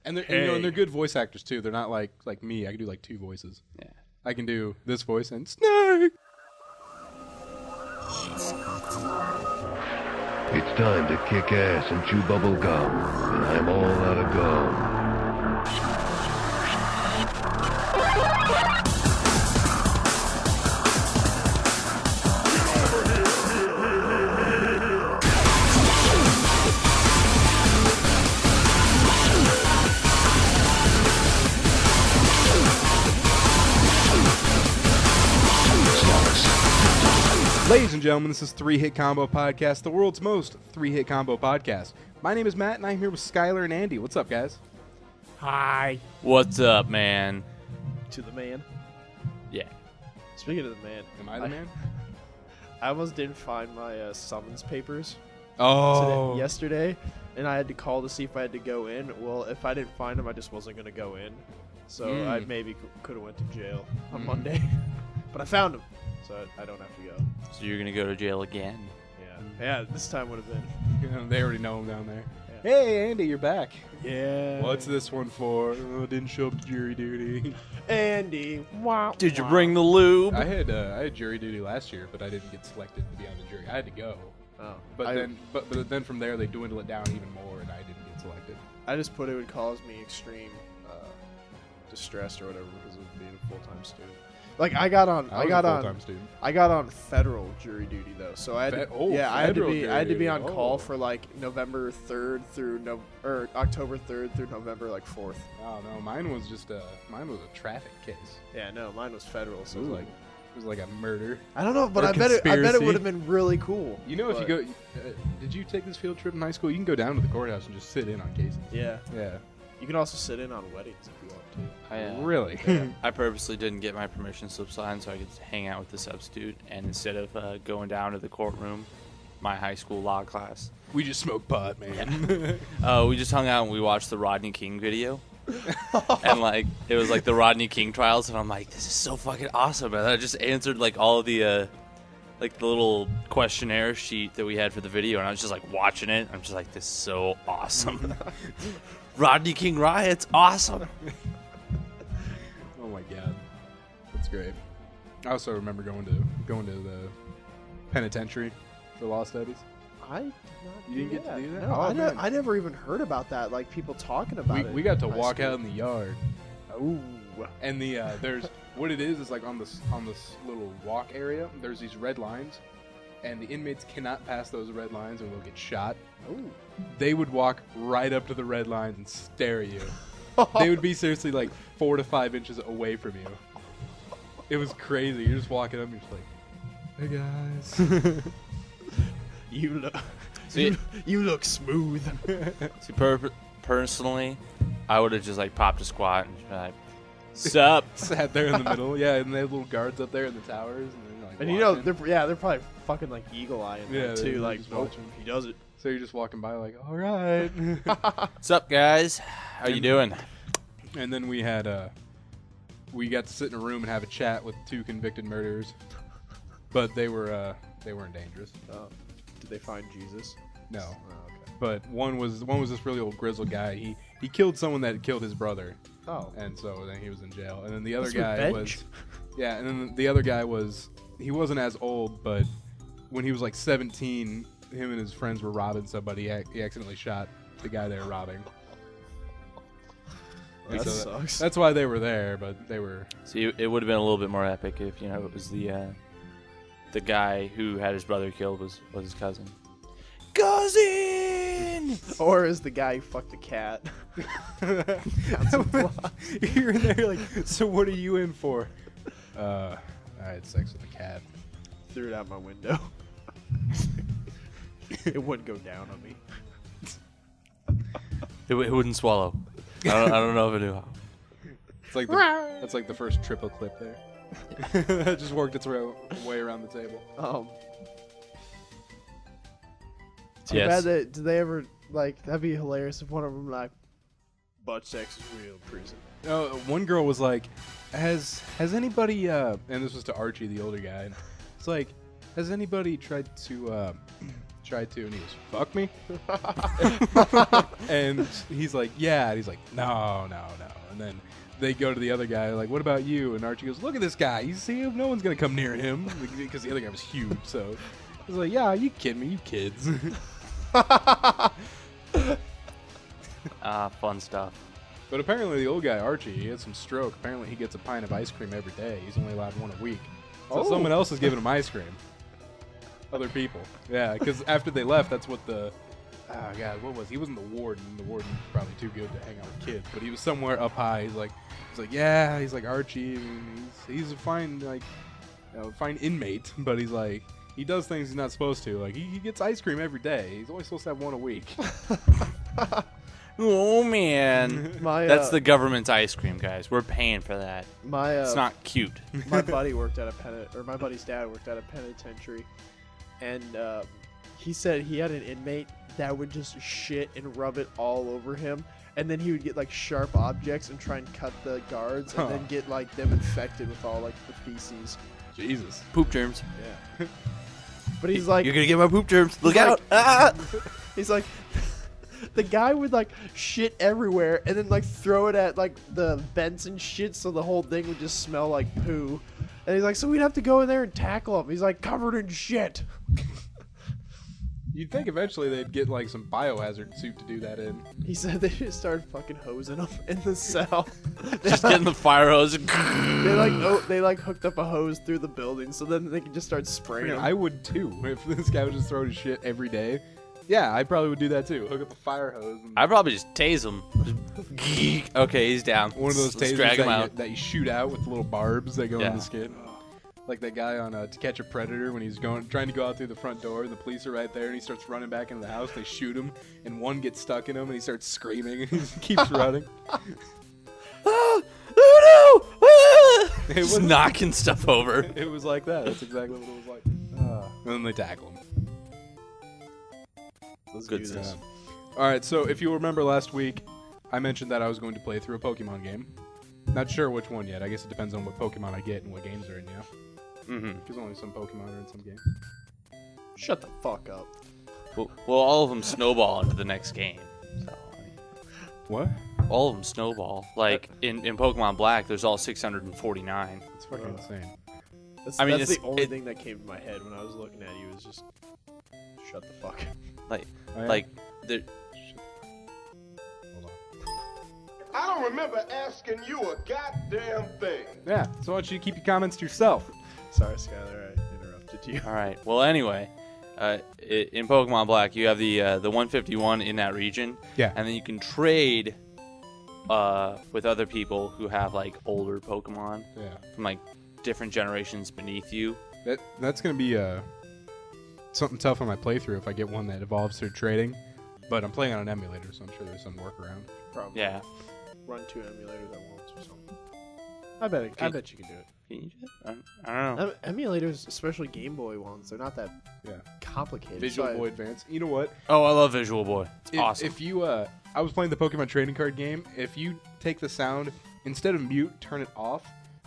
And they're and they're good voice actors too. They're not like me. I can do like 2 voices. Yeah. I can do this voice and Snaake. It's time to kick ass and chew bubble gum, and I'm all out of gum. Ladies and gentlemen, this is 3-Hit Combo Podcast, the world's most 3-Hit Combo podcast. My name is Matt, and I'm here with Skylar and Andy. What's up, guys? Hi. What's up, man? To the man. Yeah. Speaking of the man. Am I the man? I almost didn't find my summons papers yesterday, and I had to call to see if I had to go in. Well, if I didn't find them, I just wasn't going to go in. So I maybe could have went to jail on Monday. But I found them, so I don't have to go. So you're gonna go to jail again? Yeah, this time would have been. They already know him down there. Yeah. Hey, Andy, you're back. Yeah. What's this one for? Oh, didn't show up to jury duty. Andy. Wow. Did you bring the lube? I had jury duty last year, but I didn't get selected to be on the jury. I had to go. Oh. But then from there they dwindle it down even more, and I didn't get selected. I just put it would cause me extreme distress or whatever because of being a full-time student. Like I got on federal jury duty though, so I had I had to be on call for like November 3rd through October 3rd through November 4th. Oh no, mine was a traffic case. Yeah, no, mine was federal, so It was like a murder. I don't know, but Or I bet it conspiracy. would have been really cool. You know, if you go, did you take this field trip in high school? You can go down to the courthouse and just sit in on cases. Yeah, Yeah. you can also sit in on weddings if you want to. Really? I purposely didn't get my permission slip signed so I could hang out with the substitute, and instead of going down to the courtroom, my high school law class, We just smoked pot, man. we just hung out and we watched the Rodney King video. And it was like the Rodney King trials, and I'm like, this is so fucking awesome. And I just answered like all of the the little questionnaire sheet that we had for the video, and I was just like watching it. I'm just like, this is so awesome. Rodney King riots, awesome. Oh my god, that's great. I also remember going to the penitentiary for law studies. I did not. You didn't get to do that? No, Oh, man. I never even heard about that. Like people talking about it. We got to in high walk school. out in the yard. Ooh. And there's what it is like on this little walk area. There's these red lines, and the inmates cannot pass those red lines or they'll get shot. Ooh. They would walk right up to the red lines and stare at you. They would be seriously like 4 to 5 inches away from you. It was crazy. You're just walking up and you're just like, "Hey guys." You look. See, You look smooth. personally, I would have just popped a squat and just been like, sup? Sat there in the middle, yeah, and they have little guards up there in the towers, and they're And watching. they're probably fucking like eagle eyeing Yeah, too. they're Like, just oh, watching. he does it. So you're just walking by like, all right. Sup, guys? How you doing? And then we got to sit in a room and have a chat with 2 convicted murderers, but they weren't dangerous. Did they find Jesus? No, Oh, okay. but one was this really old grizzled guy. He killed someone that had killed his brother, Oh. and so then he was in jail. And then the other That's guy revenge. and then the other guy he wasn't as old, but when he was like 17, him and his friends were robbing somebody. He accidentally shot the guy they were robbing. And That so sucks. That's why they were there, but they were. See, it would have been a little bit more epic if it was the guy who had his brother killed was his cousin. Cousin! Or is the guy who fucked a cat? You're in there like, so what are you in for? I had sex with a cat. Threw it out my window. It wouldn't go down on me. It wouldn't swallow. I don't know if it knew how. It's like that's like the first triple clip there. That just worked its way around the table. Too bad that, did they ever, that'd be hilarious if one of them, butt sex is real in prison. One girl was like, has anybody, and this was to Archie, the older guy, it's like, has anybody tried to tried to, and he goes, fuck me? And he's like, yeah. And he's like, no. And then they go to the other guy, like, what about you? And Archie goes, look at this guy. You see him? No one's going to come near him. Because the other guy was huge. So he's like, yeah, you kidding me? You kids. Fun stuff. But apparently the old guy, Archie, he had some stroke. Apparently he gets a pint of ice cream every day. He's only allowed one a week. So someone else is giving him ice cream. Other people. Yeah, because after they left, that's what the... Oh, God, what was he? He wasn't the warden. The warden's probably too good to hang out with kids. But he was somewhere up high. He's like, yeah, he's like Archie. He's a fine, like, fine inmate. But he's like, he does things he's not supposed to. Like, he gets ice cream every day. He's only supposed to have one a week. Oh, man. That's the government's ice cream, guys. We're paying for that. It's not cute. My buddy worked at my buddy's dad worked at a penitentiary. And he said he had an inmate that would just shit and rub it all over him, and then he would get like sharp objects and try and cut the guards, and then get like them infected with all like the feces. Jesus. Poop germs. Yeah. But he's like, you're gonna get my poop germs. Look out! He's like, the guy would like shit everywhere, and then like throw it at like the vents and shit, so the whole thing would just smell like poo. And he's like, so we'd have to go in there and tackle him. He's like, covered in shit. You'd think eventually they'd get like some biohazard suit to do that in. He said they just started fucking hosing him in the cell. Just getting the fire hose. They hooked up a hose through the building, so then they could just start spraying him. I would too if this guy was just throwing his shit every day. Yeah, I probably would do that too. Hook up a fire hose. I'd probably just tase him. Okay, he's down. One of those tasers drag him out. that you shoot out with little barbs that go in the skin. Like that guy on To Catch a Predator when he's trying to go out through the front door and the police are right there and he starts running back into the house. They shoot him and one gets stuck in him and he starts screaming and he keeps running. Oh no! Just knocking stuff over. It was like that. That's exactly what it was like. And then they tackle him. Let's good stuff. All right, so if you remember last week, I mentioned that I was going to play through a Pokemon game. Not sure which one yet. I guess it depends on what Pokemon I get and what games are in, yeah? Mm-hmm. Because only some Pokemon are in some games. Shut the fuck up. Well, all of them snowball into the next game. So, what? All of them snowball. Like, in Pokemon Black, there's all 649. That's fucking insane. That's the only thing that came to my head when I was looking at you was just... Shut the fuck up. Hold on. I don't remember asking you a goddamn thing. Yeah, so why don't you keep your comments to yourself? Sorry, Skylar, I interrupted you. All right. Well, anyway, in Pokemon Black, you have the 151 in that region. Yeah. And then you can trade with other people who have like older Pokemon. Yeah. From like different generations beneath you. That's gonna be something tough on my playthrough if I get one that evolves through trading. But I'm playing on an emulator, so I'm sure there's some workaround. Probably. Yeah. Run 2 emulators at once or something. I bet you can do it. Can you do it? I don't know. Emulators, especially Game Boy ones, they're not that complicated. Visual Boy Advance. You know what? Oh, I love Visual Boy. It's awesome. If you, I was playing the Pokemon trading card game. If you take the sound, instead of mute, turn it off,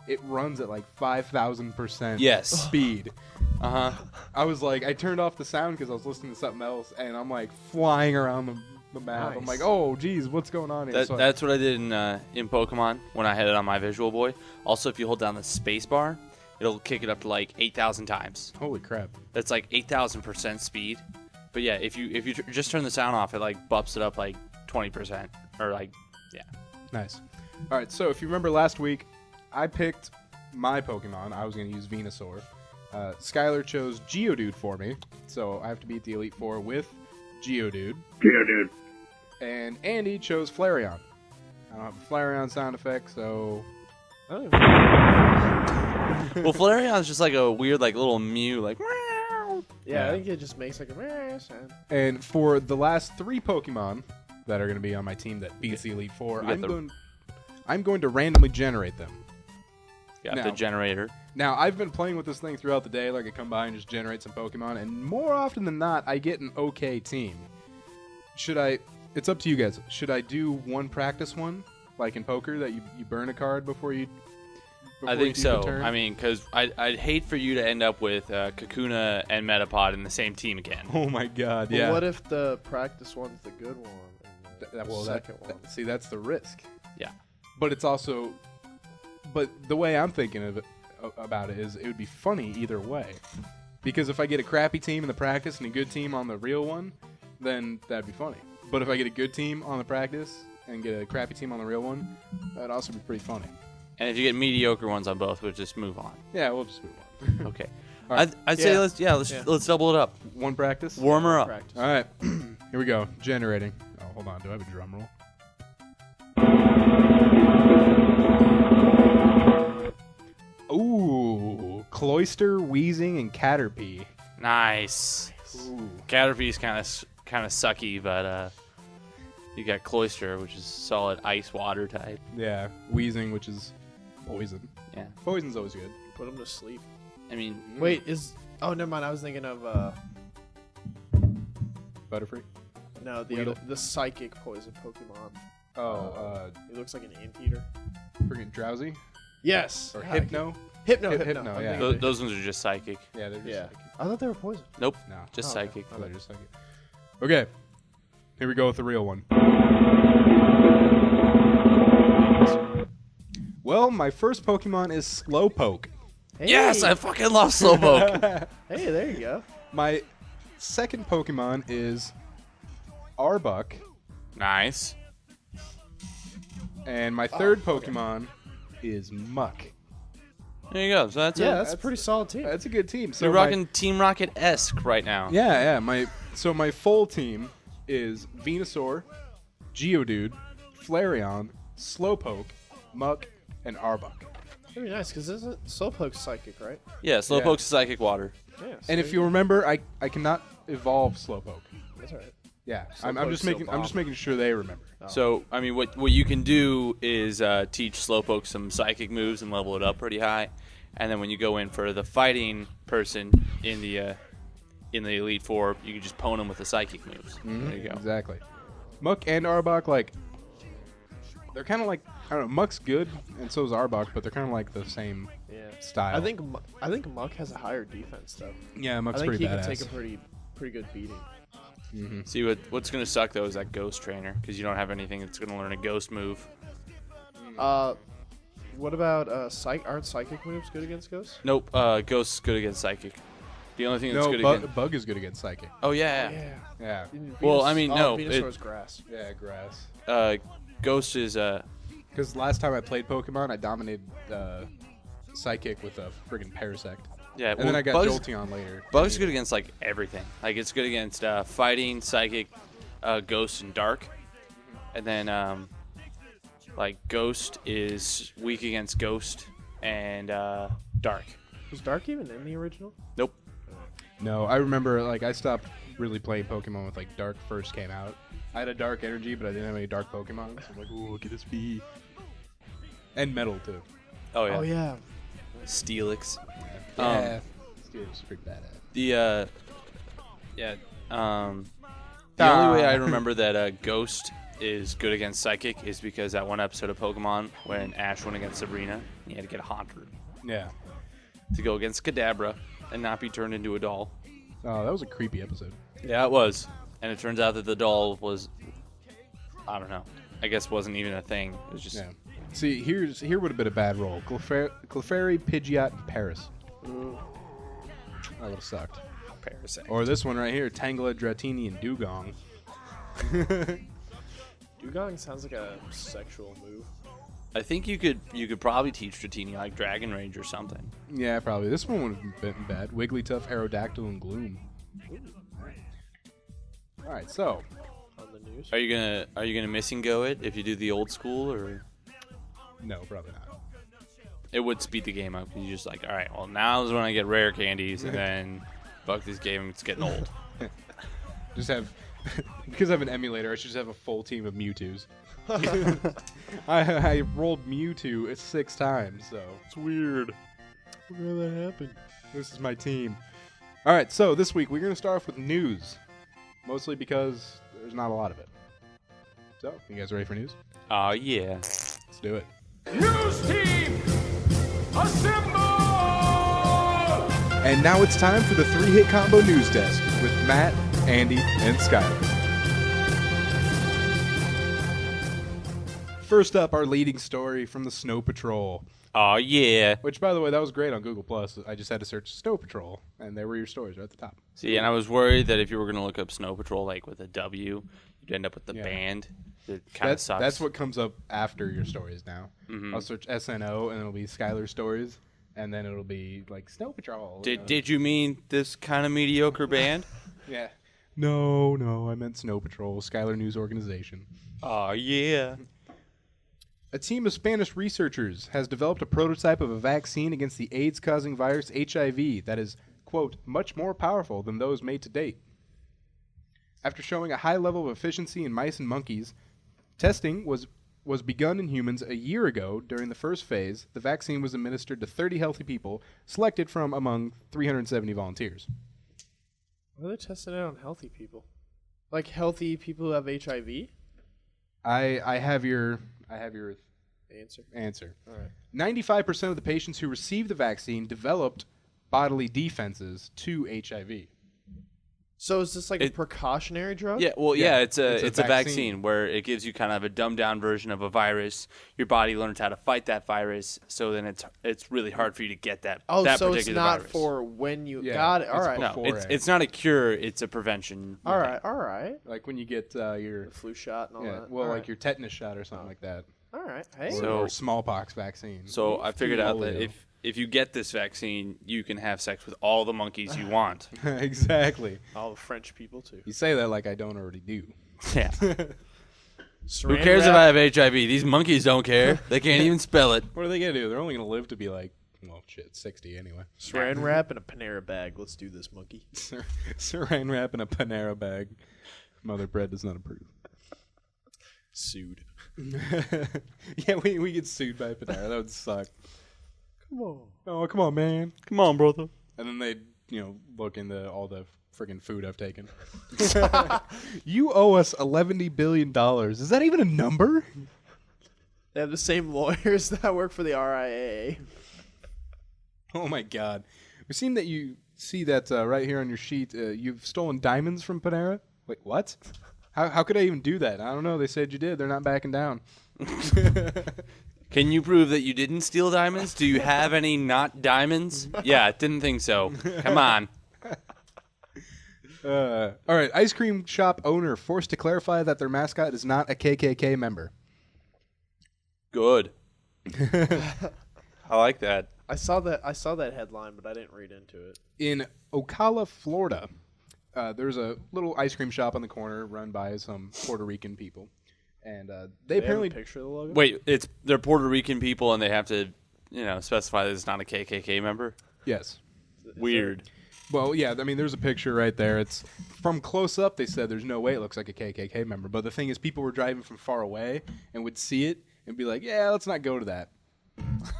it runs at like 5,000% speed. Uh-huh. I was like, I turned off the sound because I was listening to something else, and I'm like flying around the map. Nice. I'm like, oh, geez, what's going on here? That's what I did in Pokemon when I had it on my Visual Boy. Also, if you hold down the space bar, it'll kick it up to like 8,000 times. Holy crap. That's like 8,000% speed. But yeah, if you just turn the sound off, it like bups it up like 20% or like, yeah. Nice. All right, so if you remember last week, I picked my Pokemon. I was going to use Venusaur. Skylar chose Geodude for me, so I have to beat the Elite Four with Geodude. Geodude. And Andy chose Flareon. I don't have a Flareon sound effect, so... Well, Flareon's just like a weird like little mew, like... Yeah, I think it just makes like a sound. And for the last 3 Pokemon that are going to be on my team that beats the Elite Four, I'm going to randomly generate them. Got the generator. Now, I've been playing with this thing throughout the day. Like, I come by and just generate some Pokemon, and more often than not, I get an okay team. It's up to you guys. Should I do one practice one, like in poker, that you burn a card before you I think so. I mean, because I'd hate for you to end up with Kakuna and Metapod in the same team again. Oh my god, But yeah. what if the practice one's the good one? And the second one. See, that's the risk. Yeah. But it's also, but the way I'm thinking of it, about it is, it would be funny either way, because if I get a crappy team in the practice and a good team on the real one, then that'd be funny. But if I get a good team on the practice and get a crappy team on the real one, that'd also be pretty funny. And if you get mediocre ones on both, we'll just move on. Yeah, we'll just move on. Okay. All right. I'd say let's double it up. One practice. Warm her up. Practice. All right, here we go. Generating. Oh, hold on. Do I have a drum roll? Ooh, Cloyster, Wheezing, and Caterpie. Nice. Ooh. Caterpie's kind of sucky, but you got Cloyster, which is solid ice water type. Yeah, Wheezing, which is poison. Yeah. Poison's always good. Put him to sleep. I mean, Wait, oh, never mind. I was thinking of Butterfree. no, the psychic poison Pokemon. Oh, He looks like an anteater. freaking Drowsy Yes. or Hypno. Hypno. Hypno, I'm yeah. thinking of those ones are just psychic. Yeah, they're just Yeah. psychic. I thought they were poison. Nope. No, Just Oh, okay. psychic. oh, they're just psychic. Okay, here we go with the real one. Well, my first Pokemon is Slowpoke. Hey. Yes, I fucking love Slowpoke. Hey, there you go. My second Pokemon is Arbok, Nice. and my third Pokemon is Muck. There you go. So that's Yeah, it. that's a pretty solid team. That's a good team. So You're my- rocking Team Rocket-esque right now. Yeah. My full team is Venusaur, Geodude, Flareon, Slowpoke, Muck, and Arbok. Very nice, because isn't Slowpoke psychic, right? Yeah, Slowpoke's psychic water. Yeah. And if you remember, I cannot evolve Slowpoke. That's all right. Yeah, I'm Slowpoke's just still making I'm just bomb. making sure they remember. So, I mean, what you can do is teach Slowpoke some psychic moves and level it up pretty high. And then when you go in for the fighting person in the Elite Four, you can just pwn them with the psychic moves. There you go. Exactly. Muck and Arbok, like, they're kind of like, I don't know, Muck's good, and so is Arbok, but they're kind of like the same Yeah. style. I think Muck has a higher defense though. Yeah, Muck's I think pretty he badass. can take a pretty good beating. See, what's going to suck, though, is that Ghost Trainer, because you don't have anything that's going to learn a Ghost move. What about aren't psychic moves good against ghosts? Nope, Ghost's good against Psychic. The only thing that's No, good against... Bug is good against Psychic. Oh, yeah. Yeah. Well, I mean, no, Venusaur's grass. Yeah, grass. Ghost is... Because last time I played Pokemon, I dominated Psychic with a friggin' Parasect. Yeah, And then I got Jolteon later. Bug's good against, like, everything. Like, it's good against fighting, Psychic, Ghost, and Dark. And then, like, Ghost is weak against Ghost and Dark. Was Dark even in the original? Nope. No, I remember, like, I stopped really playing Pokemon with, like, Dark first came out. I had a Dark energy, but I didn't have any Dark Pokemon. So I'm like, ooh, look at this V. And Metal, too. Oh, yeah. Oh yeah. Steelix. Yeah. It's pretty badass. The only way I remember that Ghost is good against Psychic is because that one episode of Pokemon when Ash went against Sabrina, he had to get a Haunter Yeah. to go against Kadabra and not be turned into a doll. Oh, that was a creepy episode. Yeah, it was. And it turns out that the doll was, I don't know, I guess wasn't even a thing. It was just... Yeah. See, here would have been a bad roll. Clefairy, Pidgeot, and Paris. That would have sucked. Parasect. Or this one right here, Tangela, Dratini, and Dugong. Dugong sounds like a sexual move. I think you could probably teach Dratini like Dragon Rage or something. Yeah, probably. This one would have been bad. Wigglytuff, Aerodactyl, and Gloom. All right, so On the news. Are you gonna missing go it if you do the old school, or no, probably not. it would speed the game up? You just like, all right, well now's when I get rare candies, and then fuck this game, it's getting old. Just have because I have an emulator. I should just have a full team of Mewtwo's. I rolled Mewtwo 6 times, so it's weird. Where that happened? This is my team. All right, so this week we're going to start off with news, mostly because there's not a lot of it. So, you guys ready for news? Oh yeah. Let's do it. News team! Assemble! And now it's time for the 3-Hit Combo News Desk with Matt, Andy, and Skyler. First up, our leading story from the Snow Patrol. Oh, yeah. Which, by the way, that was great on Google+. I just had to search Snow Patrol, and there were your stories right at the top. See, and I was worried that if you were going to look up Snow Patrol, like, with a W, you'd end up with the band. It kind of sucks. That's what comes up after your stories now. Mm-hmm. I'll search SNO, and it'll be Skylar Stories, and then it'll be, like, Snow Patrol. Did you mean this kind of mediocre band? Yeah. No, I meant Snow Patrol, Skylar News Organization. Oh, yeah. A team of Spanish researchers has developed a prototype of a vaccine against the AIDS-causing virus HIV that is, quote, much more powerful than those made to date. After showing a high level of efficiency in mice and monkeys, testing was begun in humans a year ago. During the first phase, the vaccine was administered to 30 healthy people, selected from among 370 volunteers. Why are they testing it on healthy people? Like healthy people who have HIV? I have your Answer. All right. 95% of the patients who received the vaccine developed bodily defenses to HIV. So is this like a precautionary drug? Yeah, well, yeah, it's a vaccine. vaccine where it gives you kind of a dumbed down version of a virus. Your body learns how to fight that virus, so then it's really hard for you to get that. Oh, that so particular it's not virus. for when you Yeah, got it. All it's right. before. No, it's not a cure. It's a prevention. All right. Like when you get your The flu shot and all that. well, All like right. your tetanus shot or something like that, All right. Hey. or smallpox vaccine. So I figured out that Polio. if you get this vaccine, you can have sex with all the monkeys you want. Exactly. all the French people too. You say that like I don't already do. Yeah. Who Saran cares if wrap- I have HIV? These monkeys don't care. They can't even spell it. What are they gonna do? They're only gonna live to be like, 60 anyway. Saran wrap in a Panera bag. Let's do this, monkey. Saran wrap in a Panera bag. Mother bread does not approve. Sued. Yeah, we get sued by Panera. That would suck. Come on. Oh, come on, man. Come on, brother. And then they, look into all the friggin' food I've taken. You owe us $11 billion. Is that even a number? They have the same lawyers that work for the RIAA. Oh my God. We've seen that you see that right here on your sheet. You've stolen diamonds from Panera. Wait, what? How could I even do that? I don't know. They said you did. They're not backing down. Can you prove that you didn't steal diamonds? Do you have any not diamonds? Yeah, didn't think so. Come on. All right. Ice cream shop owner forced to clarify that their mascot is not a KKK member. Good. I like that. I saw that headline, but I didn't read into it. In Ocala, Florida, there's a little ice cream shop on the corner run by some Puerto Rican people. And they apparently have a picture of the logo. Wait, they're Puerto Rican people and they have to, specify that it's not a KKK member? Yes. Weird. Well, yeah, I mean, there's a picture right there. It's from close up. They said there's no way it looks like a KKK member. But the thing is, people were driving from far away and would see it and be like, yeah, let's not go to that.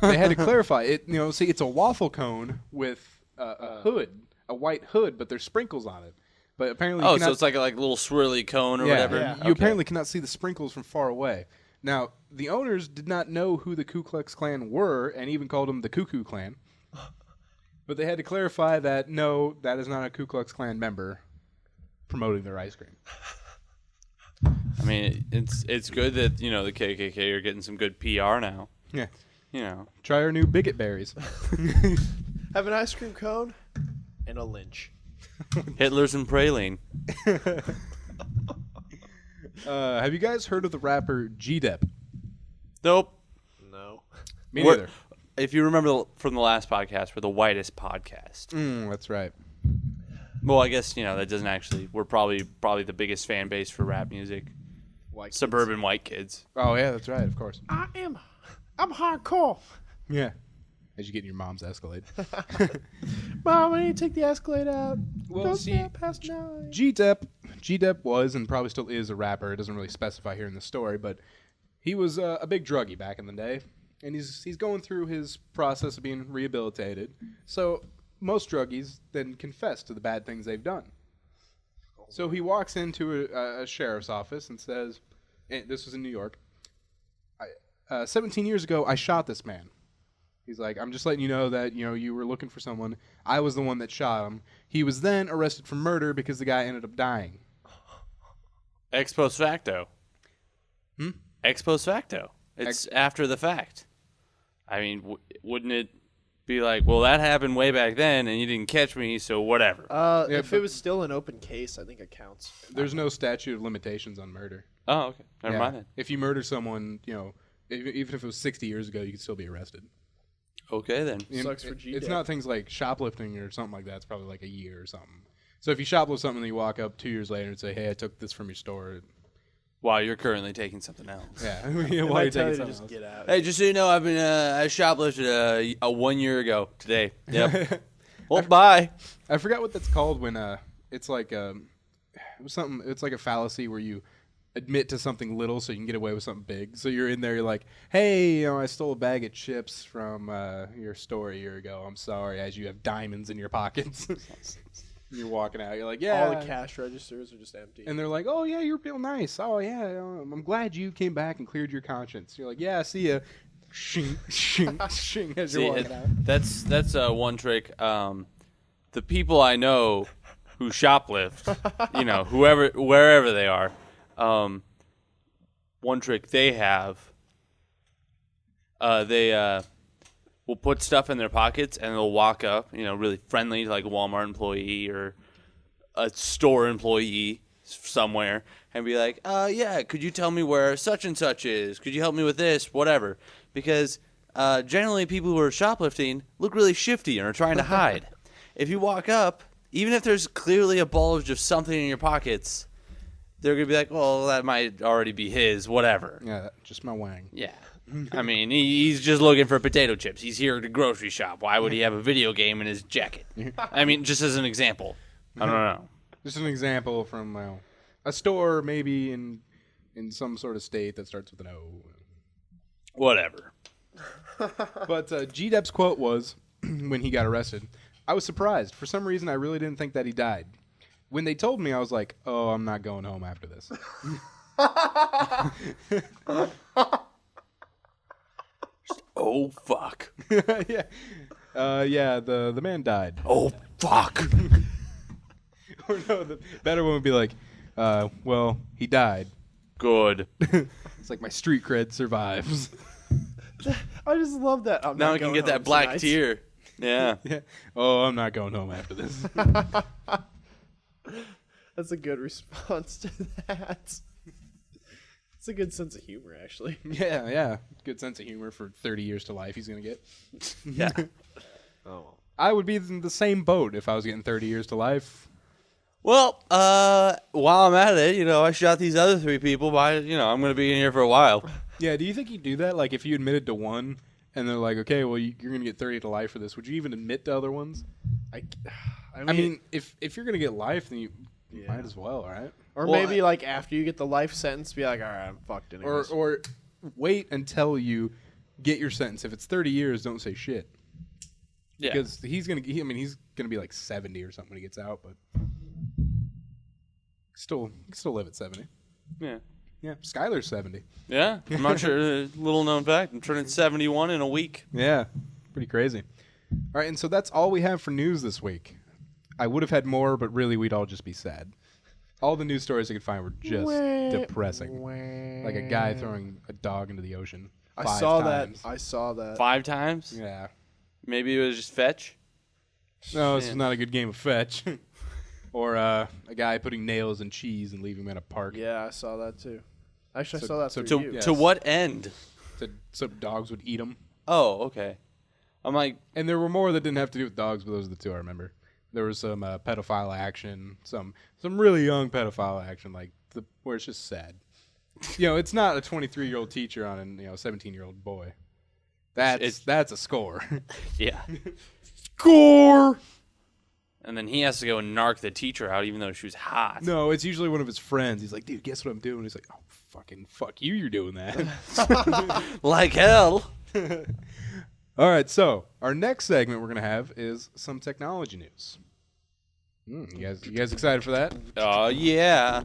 They had to clarify it. See, it's a waffle cone with a hood, a white hood, but there's sprinkles on it. But apparently, so it's like a little swirly cone or whatever. Yeah. You apparently cannot see the sprinkles from far away. Now, the owners did not know who the Ku Klux Klan were, and even called them the Cuckoo Klan. But they had to clarify that no, that is not a Ku Klux Klan member promoting their ice cream. I mean, it's good that the KKK are getting some good PR now. Yeah. Try our new bigot berries. Have an ice cream cone and a lynch. Hitler's and praline. Have you guys heard of the rapper G-Dep? Nope. No. Me neither. If you remember from the last podcast, we're the whitest podcast. That's right. Well, I guess that doesn't actually. We're probably the biggest fan base for rap music. Suburban white kids. Oh yeah, that's right. Of course. I'm hardcore. Yeah. As you get in your mom's Escalade. Mom, I need to take the Escalade out. Well, Don't see, stay out past 9. G-Dep was and probably still is a rapper. It doesn't really specify here in the story, but he was a big druggie back in the day, and he's going through his process of being rehabilitated. So most druggies then confess to the bad things they've done. So he walks into a sheriff's office and says, and this was in New York, 17 years ago, I shot this man. He's like, I'm just letting you know that, you were looking for someone. I was the one that shot him. He was then arrested for murder because the guy ended up dying. Ex post facto. Hmm? Ex post facto. It's after the fact. I mean, wouldn't it be like, well, that happened way back then, and you didn't catch me, so whatever. If it was still an open case, I think it counts. There's no statute of limitations on murder. Oh, okay. Never mind then. If you murder someone, even if it was 60 years ago, you could still be arrested. Okay, then. Sucks for G-Day. It's not things like shoplifting or something like that. It's probably like a year or something. So if you shoplift something and you walk up 2 years later and say, hey, I took this from your store. While you're currently taking something else. Yeah. While you're taking something else. Get out. Hey, just so you know, I shoplifted 1 year ago today. Yep. Well, bye. I forgot what that's called when it's like it's like a fallacy where you admit to something little so you can get away with something big. So you're in there, you're like, hey, I stole a bag of chips from your store a year ago. I'm sorry, as you have diamonds in your pockets. You're walking out. You're like, yeah. All the cash registers are just empty. And they're like, oh, yeah, you're real nice. Oh, yeah, I'm glad you came back and cleared your conscience. You're like, yeah, see ya. Shing, shing, shing, as you're walking out. That's one trick. The people I know who shoplift, wherever they are, one trick they have, they will put stuff in their pockets and they'll walk up, really friendly to like a Walmart employee or a store employee somewhere and be like, yeah, could you tell me where such and such is? Could you help me with this? Whatever. Because generally people who are shoplifting look really shifty and are trying to hide. If you walk up, even if there's clearly a bulge of something in your pockets, they're going to be like, well, that might already be his, whatever. Yeah, just my wang. Yeah. I mean, he's just looking for potato chips. He's here to grocery shop. Why would he have a video game in his jacket? I mean, just as an example. I don't know. Just an example from a store maybe in some sort of state that starts with an O. Whatever. But G-Dep's quote was, when he got arrested, I was surprised. For some reason, I really didn't think that he died. When they told me, I was like, oh, I'm not going home after this. Oh, fuck. Yeah. The man died. Oh, fuck. Or no, the better one would be like, well, he died. Good. It's like my street cred survives. I just love that. Now I can get that black tear. Yeah. Yeah. Oh, I'm not going home after this. That's a good response to that. It's a good sense of humor, actually. Yeah. Good sense of humor for 30 years to life he's going to get. Yeah. Oh. I would be in the same boat if I was getting 30 years to life. Well, while I'm at it, I shot these other 3 people. I'm going to be in here for a while. Yeah, do you think you'd do that? Like, if you admitted to one, and they're like, okay, well, you're going to get 30 to life for this, would you even admit to other ones? I mean if you're going to get life, then you might as well, right? Or maybe, like, after you get the life sentence, be like, all right, I'm fucked anyways. Or wait until you get your sentence. If it's 30 years, don't say shit. Yeah. Because he's gonna be like 70 or something when he gets out, but still live at 70. Yeah. Yeah, Skyler's 70. Yeah, I'm not sure. Little known fact, I'm turning 71 in a week. Yeah, pretty crazy. All right, and so that's all we have for news this week. I would have had more, but really we'd all just be sad. All the news stories I could find were just depressing. Like a guy throwing a dog into the ocean. I saw that. 5 times? Yeah. Maybe it was just fetch? No, this is not a good game of fetch. Or a guy putting nails in cheese and leaving him at a park. Yeah, I saw that too. Actually, I saw that to you. To what end? So dogs would eat them. Oh, okay. I'm like... And there were more that didn't have to do with dogs, but those are the 2 I remember. There was some pedophile action, some really young pedophile action, like where it's just sad. It's not a 23-year-old teacher on a 17-year-old boy. That's a score. Yeah. Score! And then he has to go and narc the teacher out, even though she was hot. No, it's usually one of his friends. He's like, dude, guess what I'm doing? He's like, oh, fuck you, you're doing that. Like hell. All right, so our next segment we're going to have is some technology news. You guys excited for that? Oh, yeah.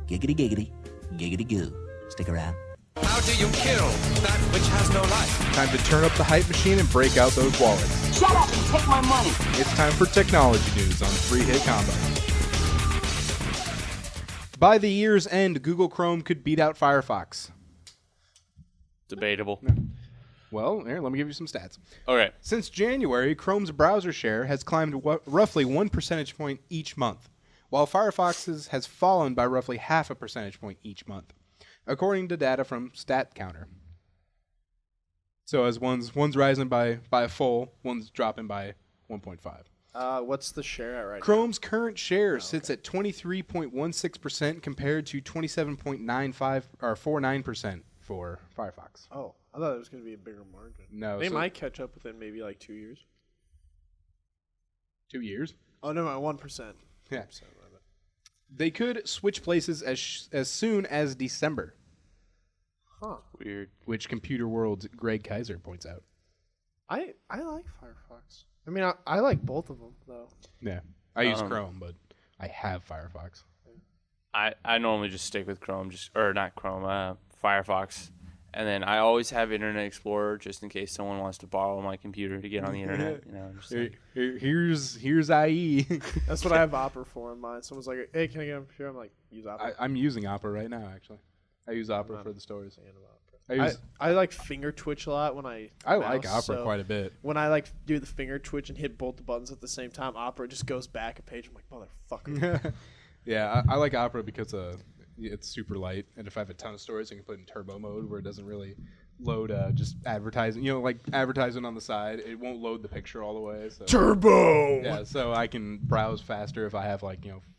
Giggity giggity, giggity goo. Stick around. How do you kill that which has no life? Time to turn up the hype machine and break out those wallets. Shut up and take my money. It's time for technology news on 3-Hit Combo. By the year's end, Google Chrome could beat out Firefox. Debatable. Well, here, let me give you some stats. Okay. Since January, Chrome's browser share has climbed roughly 1 percentage point each month, while Firefox's has fallen by roughly half a percentage point each month, according to data from StatCounter. So as one's rising by a full, one's dropping by 1.5. What's the share at right now? Chrome's current share sits at 23.16% compared to 27.95 or 49% for Firefox. Oh, I thought it was going to be a bigger margin. No, they might catch up within maybe like 2 years. 2 years? Oh no, 1%. Yeah. They could switch places as soon as December. Huh. Weird. Which Computer World's Greg Kaiser points out. I like Firefox. I mean, I like both of them though. Yeah, I use Chrome, but I have Firefox. I normally just stick with Chrome, not Chrome, Firefox, and then I always have Internet Explorer just in case someone wants to borrow my computer to get on the internet. You know, just like, Here's IE. That's what I have Opera for in mine. Someone's like, "Hey, can I get on computer?" I'm like, "Use Opera." I'm using Opera right now, actually. I use Opera for the stories. I like finger twitch a lot when I like mouse, Opera so quite a bit. When I like do the finger twitch and hit both the buttons at the same time, Opera just goes back a page. I'm like, motherfucker. Yeah, I like Opera because it's super light, and if I have a ton of stories, I can put it in turbo mode where it doesn't really load just advertising. You know, like advertising on the side, it won't load the picture all the way. So. Turbo. Yeah, so I can browse faster if I have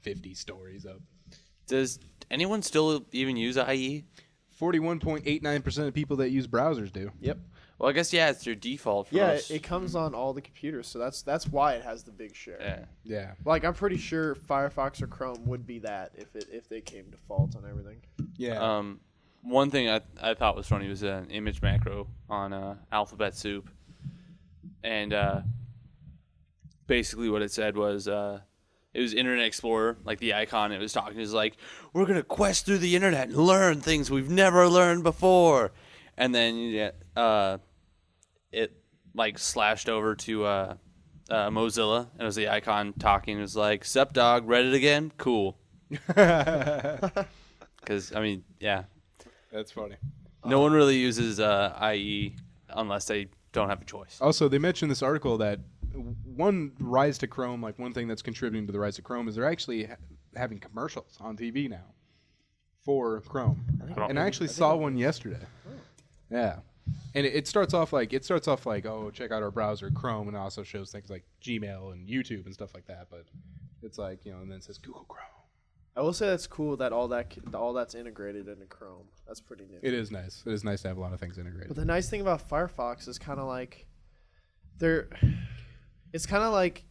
50 stories up. does anyone still even use IE? 41.89% of people that use browsers do. Yep. Well, I guess it's your default. For Yeah, most. it comes on all the computers, so that's why it has the big share. Yeah. Yeah. Like I'm pretty sure Firefox or Chrome would be that if they came default on everything. Yeah. One thing I thought was funny was an image macro on Alphabet Soup, and basically what it said was it was Internet Explorer, like the icon it was talking is like, we're gonna quest through the internet and learn things we've never learned before, and then it like slashed over to Mozilla, and it was the icon talking. It was like, "Sup, dog? Read it again? Cool." Because I mean, yeah. That's funny. No one really uses IE unless they don't have a choice. Also, they mentioned in this article that one rise to Chrome, like one thing that's contributing to the rise of Chrome, is they're actually having commercials on TV now for Chrome. And I actually saw one yesterday. Yeah. And it starts off like, oh, check out our browser, Chrome, and it also shows things like Gmail and YouTube and stuff like that. But it's like, and then it says Google Chrome. I will say that's cool that all that's integrated into Chrome. That's pretty new. It is nice. It is nice to have a lot of things integrated. But the nice thing about Firefox is kind of like it's kind of like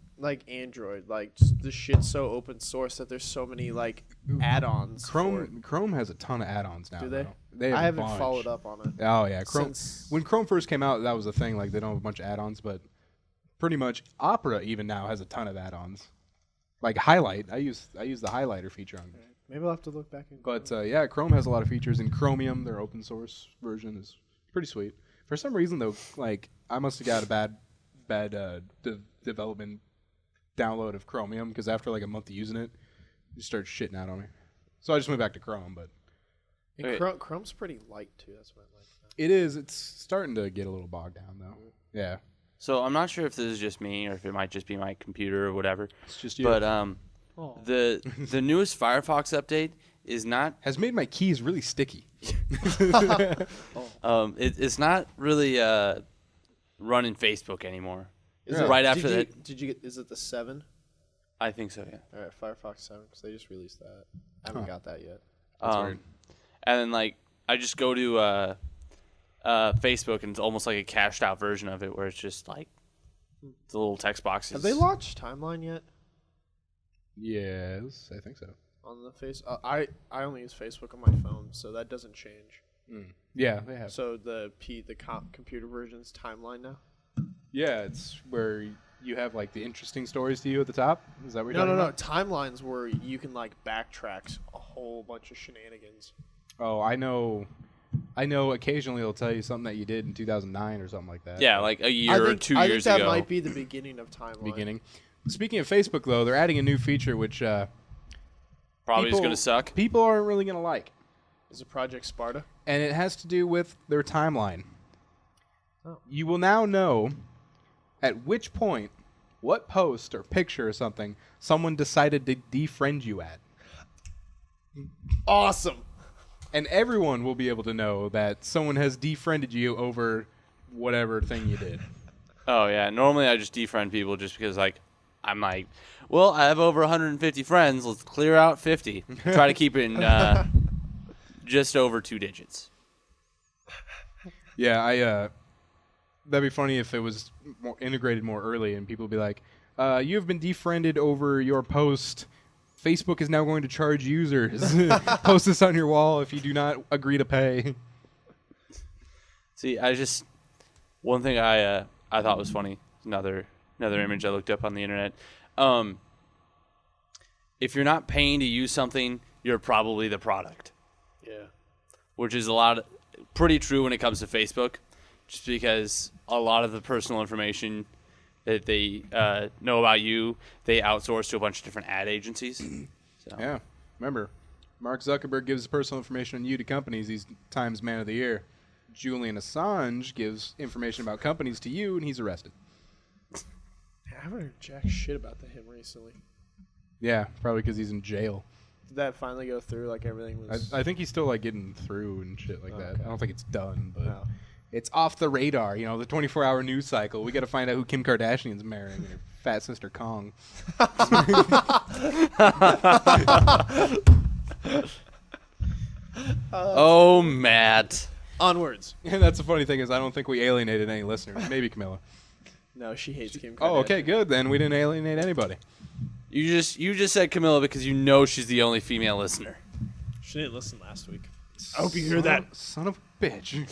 Android. Like just the shit's so open source that there's so many like add-ons. Chrome has a ton of add-ons now. Do they? They have I haven't a bunch. followed up on it. Oh yeah, Chrome. When Chrome first came out, that was the thing. Like they don't have a bunch of add-ons, but pretty much Opera even now has a ton of add-ons. Like Highlight, I use the highlighter feature on it. Maybe I'll have to look back in. But yeah, Chrome has a lot of features, and Chromium, their open source version, is pretty sweet. For some reason, though, like I must have got a bad development download of Chromium because after like a month of using it, it started shitting out on me. So I just went back to Chrome. But Chrome's pretty light too. That's what I like. It is. It's starting to get a little bogged down though. Yeah. So I'm not sure if this is just me or if it might just be my computer or whatever. It's just you. But the newest Firefox update is not has made my keys really sticky. It's not really running Facebook anymore. Is it right after that? Did you get? Is it the 7? I think so. Yeah. All right, Firefox 7 because they just released that. I haven't got that yet. That's weird. And then like I just go to Facebook and it's almost like a cached out version of it where it's just like the little text boxes. Have they launched Timeline yet? Yes, I think so. On the face, I only use Facebook on my phone, so that doesn't change. Yeah, they have. So the computer version's Timeline now. Yeah, it's where you have like the interesting stories to you at the top. Is that what you're talking about? Timeline's where you can like backtrack a whole bunch of shenanigans. Oh, I know. I know occasionally it'll tell you something that you did in 2009 or something like that. Yeah, like a year or 2 years ago. I think that might be the beginning of timeline. Speaking of Facebook, though, they're adding a new feature which Probably is going to suck. People aren't really going to like. Is it Project Sparta? And it has to do with their timeline. Oh. You will now know at which point, what post or picture or something, someone decided to defriend you at. Awesome. And everyone will be able to know that someone has defriended you over whatever thing you did. Oh, yeah. Normally I just defriend people just because, like, I'm like, well, I have over 150 friends. Let's clear out 50. Try to keep it in just over 2 digits. Yeah, that'd be funny if it was more integrated more early and people would be like, you have been defriended over your post. Facebook is now going to charge users. Post this on your wall if you do not agree to pay. See, one thing I thought was funny, another image I looked up on the internet. If you're not paying to use something, you're probably the product. Yeah. Which is pretty true when it comes to Facebook, just because a lot of the personal information that they know about you, they outsource to a bunch of different ad agencies. So. Yeah. Remember, Mark Zuckerberg gives personal information on you to companies. He's Times Man of the Year. Julian Assange gives information about companies to you, and he's arrested. I haven't heard jack shit about him recently. Yeah, probably because he's in jail. Did that finally go through? Like everything was. I think he's still like getting through and shit like that. Okay. I don't think it's done, but No. it's off the radar. You know, the 24-hour news cycle. We got to find out who Kim Kardashian's marrying and her fat sister Kong. Oh, Matt. Onwards. And that's the funny thing is I don't think we alienated any listeners. Maybe Camilla. No, she hates Kim Kardashian. Oh, okay, good. Then we didn't alienate anybody. You just said Camilla because you know she's the only female listener. She didn't listen last week. I hope you hear that. Son of a bitch.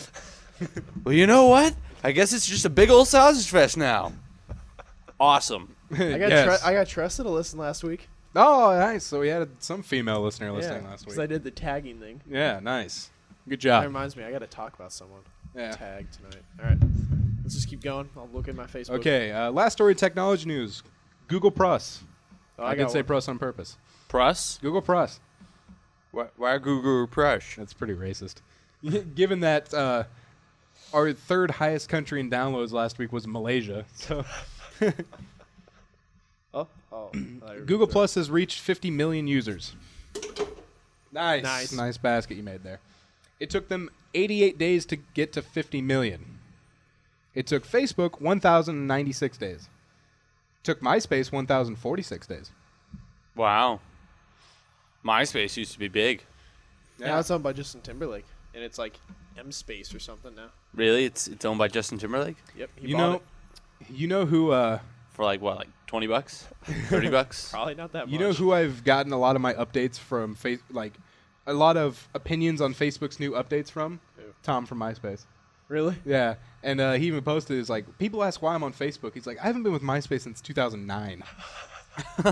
Well, you know what? I guess it's just a big old sausage fest now. Awesome. I got Tressa to listen last week. Oh, nice. So we had some female listener listening last week. Because I did the tagging thing. Yeah, nice. Good That job. reminds me, I got to talk about someone. Yeah. Tag tonight. All right. Let's just keep going. I'll look at my Facebook. Okay, last story, technology news. Google Plus. Oh, I did say Plus on purpose. Press? Google Plus. Why Google Press? That's pretty racist. Given that our third highest country in downloads last week was Malaysia. So Google Plus has reached 50 million users. Nice basket you made there. It took them 88 days to get to 50 million. It took Facebook 1,096 days. It took MySpace 1,046 days. Wow. MySpace used to be big. Now it's owned by Justin Timberlake, and it's like M-Space or something now. Really? It's owned by Justin Timberlake? Yep. He bought it. You know who? For like what? Like $20? $30? Probably not that much. You know who I've gotten a lot of my updates from? Like a lot of opinions on Facebook's new updates from? Who? Tom from MySpace. Really? Yeah, and he even posted, is like, people ask why I'm on Facebook. He's like, I haven't been with MySpace since 2009.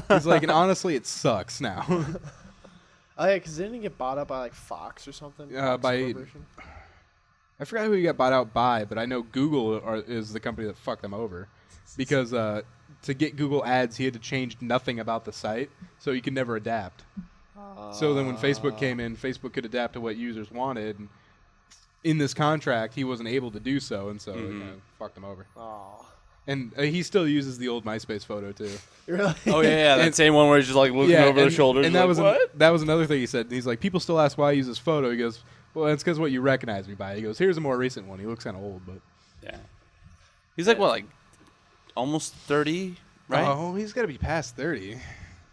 He's like, and honestly, it sucks now. Oh, yeah, because didn't he get bought up by, like, Fox or something? By... I forgot who he got bought out by, but I know Google is the company that fucked them over. Because to get Google ads, he had to change nothing about the site, so he could never adapt. So then when Facebook came in, Facebook could adapt to what users wanted, and in this contract, he wasn't able to do so, and so it kind of fucked him over. Oh. And he still uses the old MySpace photo, too. Really? Oh, yeah, that same one where he's just, like, looking over the shoulder. And that was that was another thing he said. He's like, people still ask why I use this photo. He goes, well, that's because what you recognize me by. He goes, here's a more recent one. He looks kind of old, but... Yeah. He's like, what, like, almost 30, right? Oh, he's got to be past 30.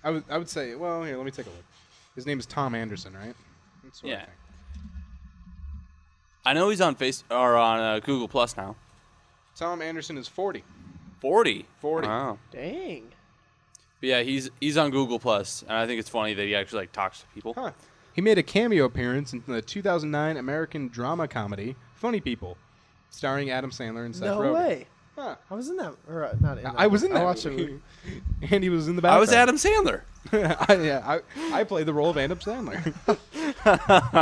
I would say, well, here, let me take a look. His name is Tom Anderson, right? That's what I think. I know he's on Google Plus now. Tom Anderson is 40. 40? 40. Wow. Dang. But yeah, he's on Google Plus, and I think it's funny that he actually like talks to people. Huh. He made a cameo appearance in the 2009 American drama comedy Funny People, starring Adam Sandler and Seth Rogen. No way. Huh. I was in that. Or not in that. I was in that. I watched movie. it. And he was in the background. I was Adam Sandler. I played the role of Adam Sandler.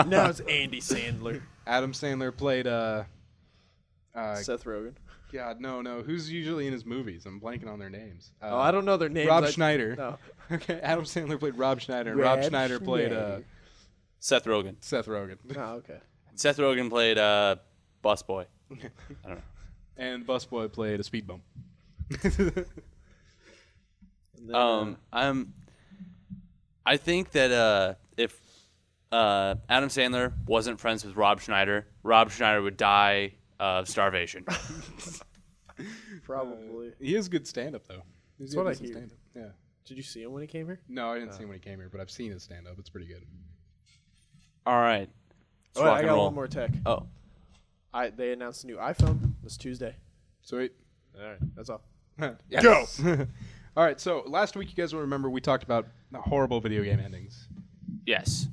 Now it's Andy Sandler. Adam Sandler played Seth Rogen. God, no. Who's usually in his movies? I'm blanking on their names. I don't know their names. Rob Schneider. No. Okay, Adam Sandler played Rob Schneider, and Rob Schneider played Seth Rogen. Seth Rogen. Oh, okay. Seth Rogen played Busboy. I don't know. And Busboy played a speed bump. I think that if Adam Sandler wasn't friends with Rob Schneider would die of starvation. Probably. He is good stand-up, though. That's what I hear. Stand-up. Yeah. Did you see him when he came here? No, I didn't see him when he came here, but I've seen his stand-up. It's pretty good. All right. Oh, I got one more tech. Oh. They announced a new iPhone this Tuesday. Sweet. All right, that's all. Go! All right, so last week, you guys will remember we talked about horrible video game endings. Yes.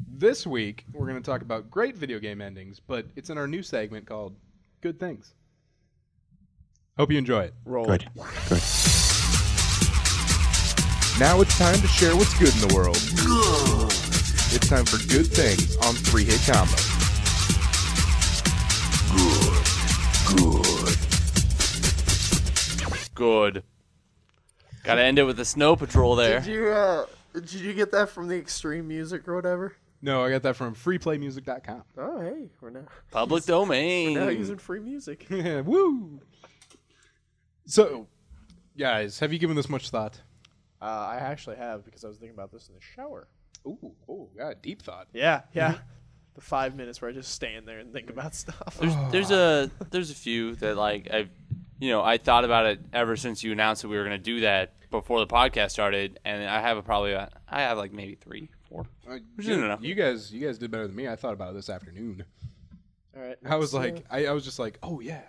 This week, we're going to talk about great video game endings, but it's in our new segment called Good Things. Hope you enjoy it. Roll. Good. Now it's time to share what's good in the world. It's time for Good Things on 3-Hit Combo. Good. Gotta end it with the Snow Patrol there. Did you get that from the Extreme Music or whatever? No, I got that from freeplaymusic.com. Oh, hey, we're now Public domain. We're now using free music. Yeah, woo! So, guys, have you given this much thought? I actually have because I was thinking about this in the shower. Ooh, yeah, deep thought. Yeah. The 5 minutes where I just stand there and think about stuff. There's a few that like I thought about it ever since you announced that we were gonna do that before the podcast started, and I have like maybe 3, 4. Which isn't enough. You guys did better than me. I thought about it this afternoon. All right. I was like, I was just like, oh yeah.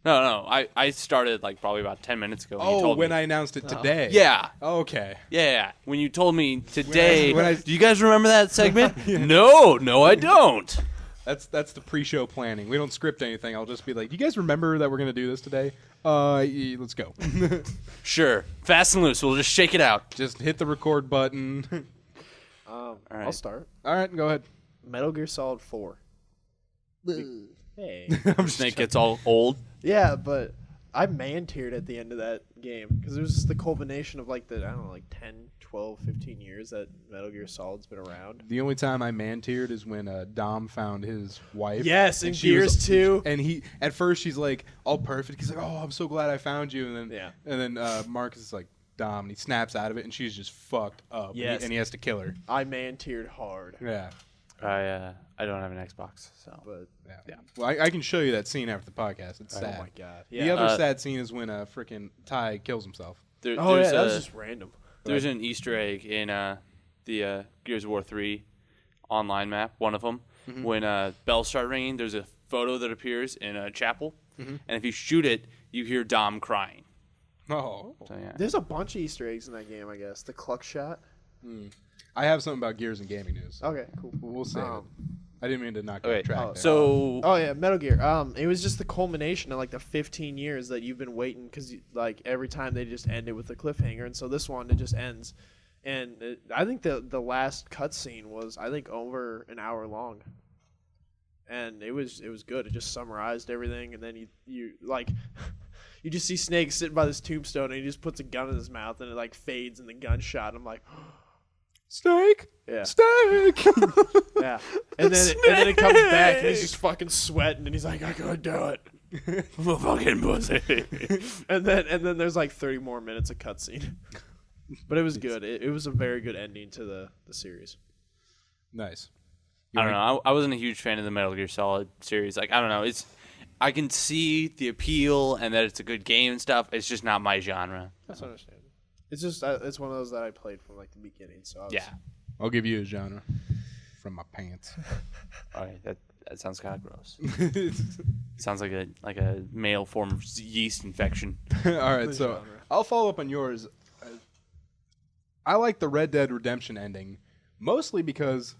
No. I started like probably about 10 minutes ago. When you told when me. I announced it today. Yeah. Okay. Yeah. When you told me today. When I- do you guys remember that segment? No, I don't. That's the pre-show planning. We don't script anything. I'll just be like, "You guys remember that we're gonna do this today? Let's go." Sure. Fast and loose. We'll just shake it out. Just hit the record button. right. I'll start. All right, go ahead. Metal Gear Solid 4. Hey. Snake gets all old. Yeah, but I man-tiered at the end of that game because it was just the culmination of like 10, 12, 15 years that Metal Gear Solid's been around. The only time I man-tiered is when Dom found his wife. Yes, in she Gears 2. And at first she's like all perfect. He's like, "Oh, I'm so glad I found you." And then Marcus is like, "Dom," and he snaps out of it, and she's just fucked up. Yes. And he has to kill her. I man-tiered hard. Yeah. I don't have an Xbox, so. But Yeah. Well, I can show you that scene after the podcast. It's sad. oh my god. The Yeah. other sad scene is when frickin' Ty kills himself. That There's was just random. There's an Easter egg in the Gears of War 3 online map, one of them. Mm-hmm. When bells start ringing, there's a photo that appears in a chapel, and if you shoot it, you hear Dom crying. Oh. So, yeah. There's a bunch of Easter eggs in that game, I guess. The cluck shot. I have something about Gears and gaming news. Okay, cool. We'll save it. I didn't mean to knock you Okay, off track there. so Oh yeah, Metal Gear. It was just the culmination of like the 15 years that you've been waiting because like every time they just end it with a cliffhanger, and so this one it just ends, and I think the last cutscene was over an hour long, and it was good. It just summarized everything, and then you like. You just see Snake sitting by this tombstone, and he just puts a gun in his mouth, and it like fades in the gunshot. I'm like, Snake! yeah, Snake! yeah. And then it comes back, and he's just fucking sweating, and he's like, I couldn't do it. I'm a fucking pussy. And then there's like 30 more minutes of cutscene. But it was good. It was a very good ending to the series. Nice. I don't know. I wasn't a huge fan of the Metal Gear Solid series. Like, I don't know. I can see the appeal and that it's a good game and stuff. It's just not my genre. That's understandable. It's just it's one of those that I played from like the beginning. So I'll give you a genre from my pants. All right, that sounds kind of gross. Sounds like a male form of yeast infection. All right, so I'll follow up on yours. I like the Red Dead Redemption ending, mostly because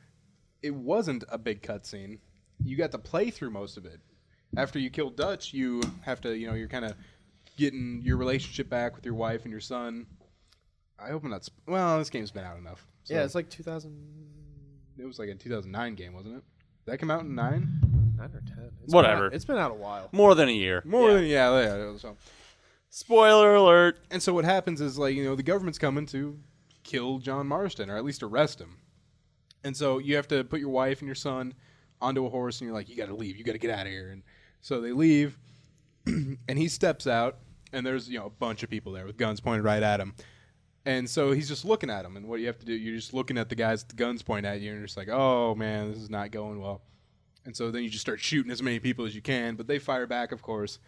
it wasn't a big cutscene. You got to play through most of it. After you kill Dutch, you have to, you're kind of getting your relationship back with your wife and your son. I hope I'm not. Well, this game's been out enough. So yeah, it's like 2000. It was like a 2009 game, wasn't it? Did that come out in 9? 9 or 10. Whatever. It's been out a while. More than a year. More than so. Spoiler alert. And so what happens is, like, the government's coming to kill John Marston, or at least arrest him. And so you have to put your wife and your son onto a horse, and you're like, you got to leave. You got to get out of here. And so they leave, and he steps out, and there's, a bunch of people there with guns pointed right at him. And so he's just looking at him, and what you have to do, you're just looking at the guys with the guns pointing at you, and you're just like, oh, man, this is not going well. And so then you just start shooting as many people as you can, but they fire back, of course.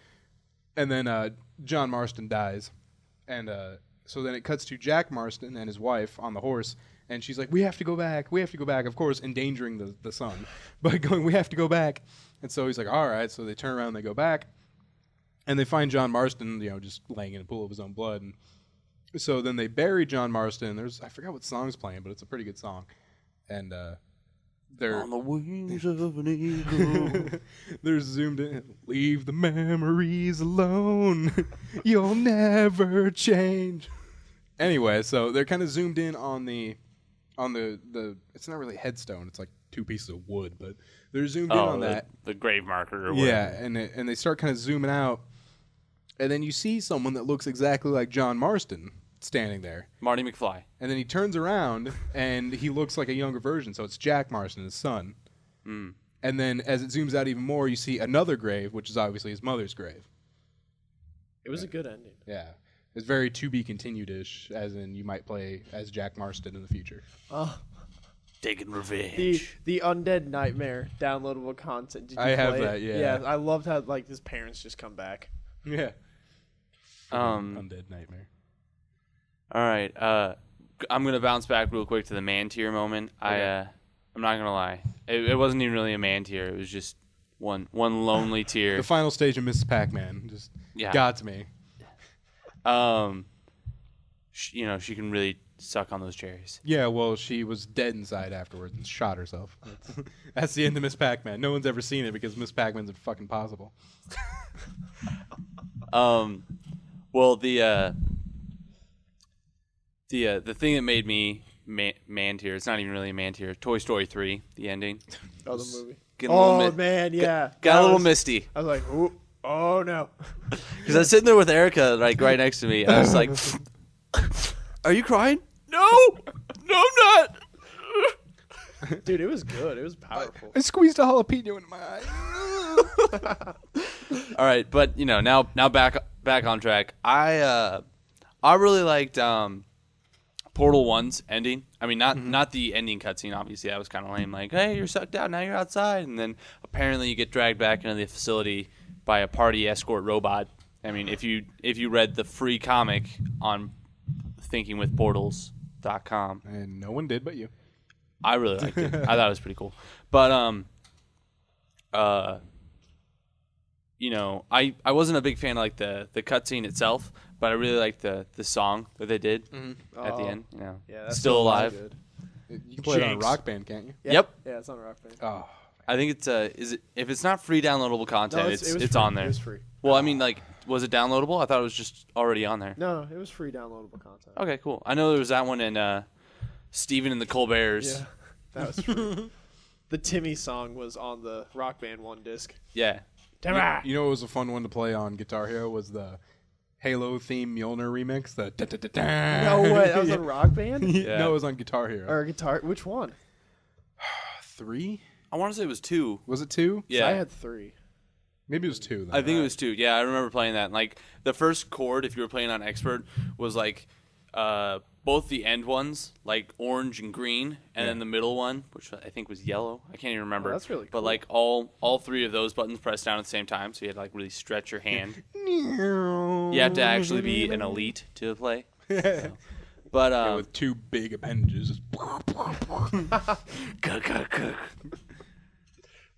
And then John Marston dies. And so then it cuts to Jack Marston and his wife on the horse, and she's like, we have to go back, of course, endangering the son, but going, we have to go back. And so he's like, all right. So they turn around and they go back, and they find John Marston, just laying in a pool of his own blood. And so then they bury John Marston. I forgot what song's playing, but it's a pretty good song. And they're on the wings of an eagle. They're zoomed in. Leave the memories alone. You'll never change. Anyway, so they're kind of zoomed in on the it's not really a headstone. It's like 2 pieces of wood, but they're zoomed in on that. The grave marker or whatever. Yeah, and they start kind of zooming out. And then you see someone that looks exactly like John Marston standing there. Marty McFly. And then he turns around, and he looks like a younger version. So it's Jack Marston, his son. Mm. And then as it zooms out even more, you see another grave, which is obviously his mother's grave. It was a good ending. Yeah. It's very to be continued-ish, as in you might play as Jack Marston in the future. Taking revenge. The Undead Nightmare downloadable content. Did you I play have it? that, yeah. Yeah, I loved how his parents just come back. Yeah. Undead Nightmare. All right. I'm gonna bounce back real quick to the man tier moment. Okay. I'm not gonna lie. It wasn't even really a man tier. It was just one lonely tier. The final stage of Mrs. Pac-Man just got to me. She can really suck on those cherries. Yeah, well, she was dead inside afterwards and shot herself. That's the end of Miss Pac-Man. No one's ever seen it because Miss Pac-Man's fucking possible. Well, the thing that made me man tier, it's not even really a man tier. Toy Story 3, the ending. Oh, the movie. Man, yeah. Got a little misty. I was like, ooh, oh no. Because I was sitting there with Erica, like right next to me, and I was like, "Are you crying?" No, I'm not. Dude, it was good. It was powerful. I squeezed a jalapeno into my eye. All right, but now back on track. I really liked Portal 1's ending. I mean, not the ending cutscene. Obviously, that was kind of lame. Like, hey, you're sucked out. Now you're outside, and then apparently you get dragged back into the facility by a party escort robot. I mean, if you read the free comic on thinkingwithportals.com, and no one did but you. I really liked it. I thought it was pretty cool. But I wasn't a big fan of like the cutscene itself, but I really liked the song that they did at the end. Yeah, that's Still Alive. Good. You can play it on Rock Band, can't you? Yeah. Yep. Yeah, it's on Rock Band. Oh, I think it's if it's not free downloadable content, No, it's free. on there. It was free. Well, I mean, like, was it downloadable? I thought it was just already on there. No, it was free downloadable content. Okay, cool. I know there was that one in Steven and the Colberts. Yeah, that was free. The Timmy song was on the Rock Band 1 disc. Yeah. You know what was a fun one to play on Guitar Hero was the Halo theme Mjolnir remix. The No way, that was on Rock Band? Yeah. No, it was on Guitar Hero. Or Guitar, which one? 3? I want to say it was 2. Was it 2? Yeah. I had 3. Maybe it was 2. Then. I think it was 2. Yeah, I remember playing that. Like, the first chord, if you were playing on Expert, was like both the end ones, like orange and green, and then the middle one, which I think was yellow. I can't even remember. Oh, that's really cool. But like all 3 of those buttons pressed down at the same time, so you had to like really stretch your hand. You have to actually be an elite to play. So. But with 2 big appendages.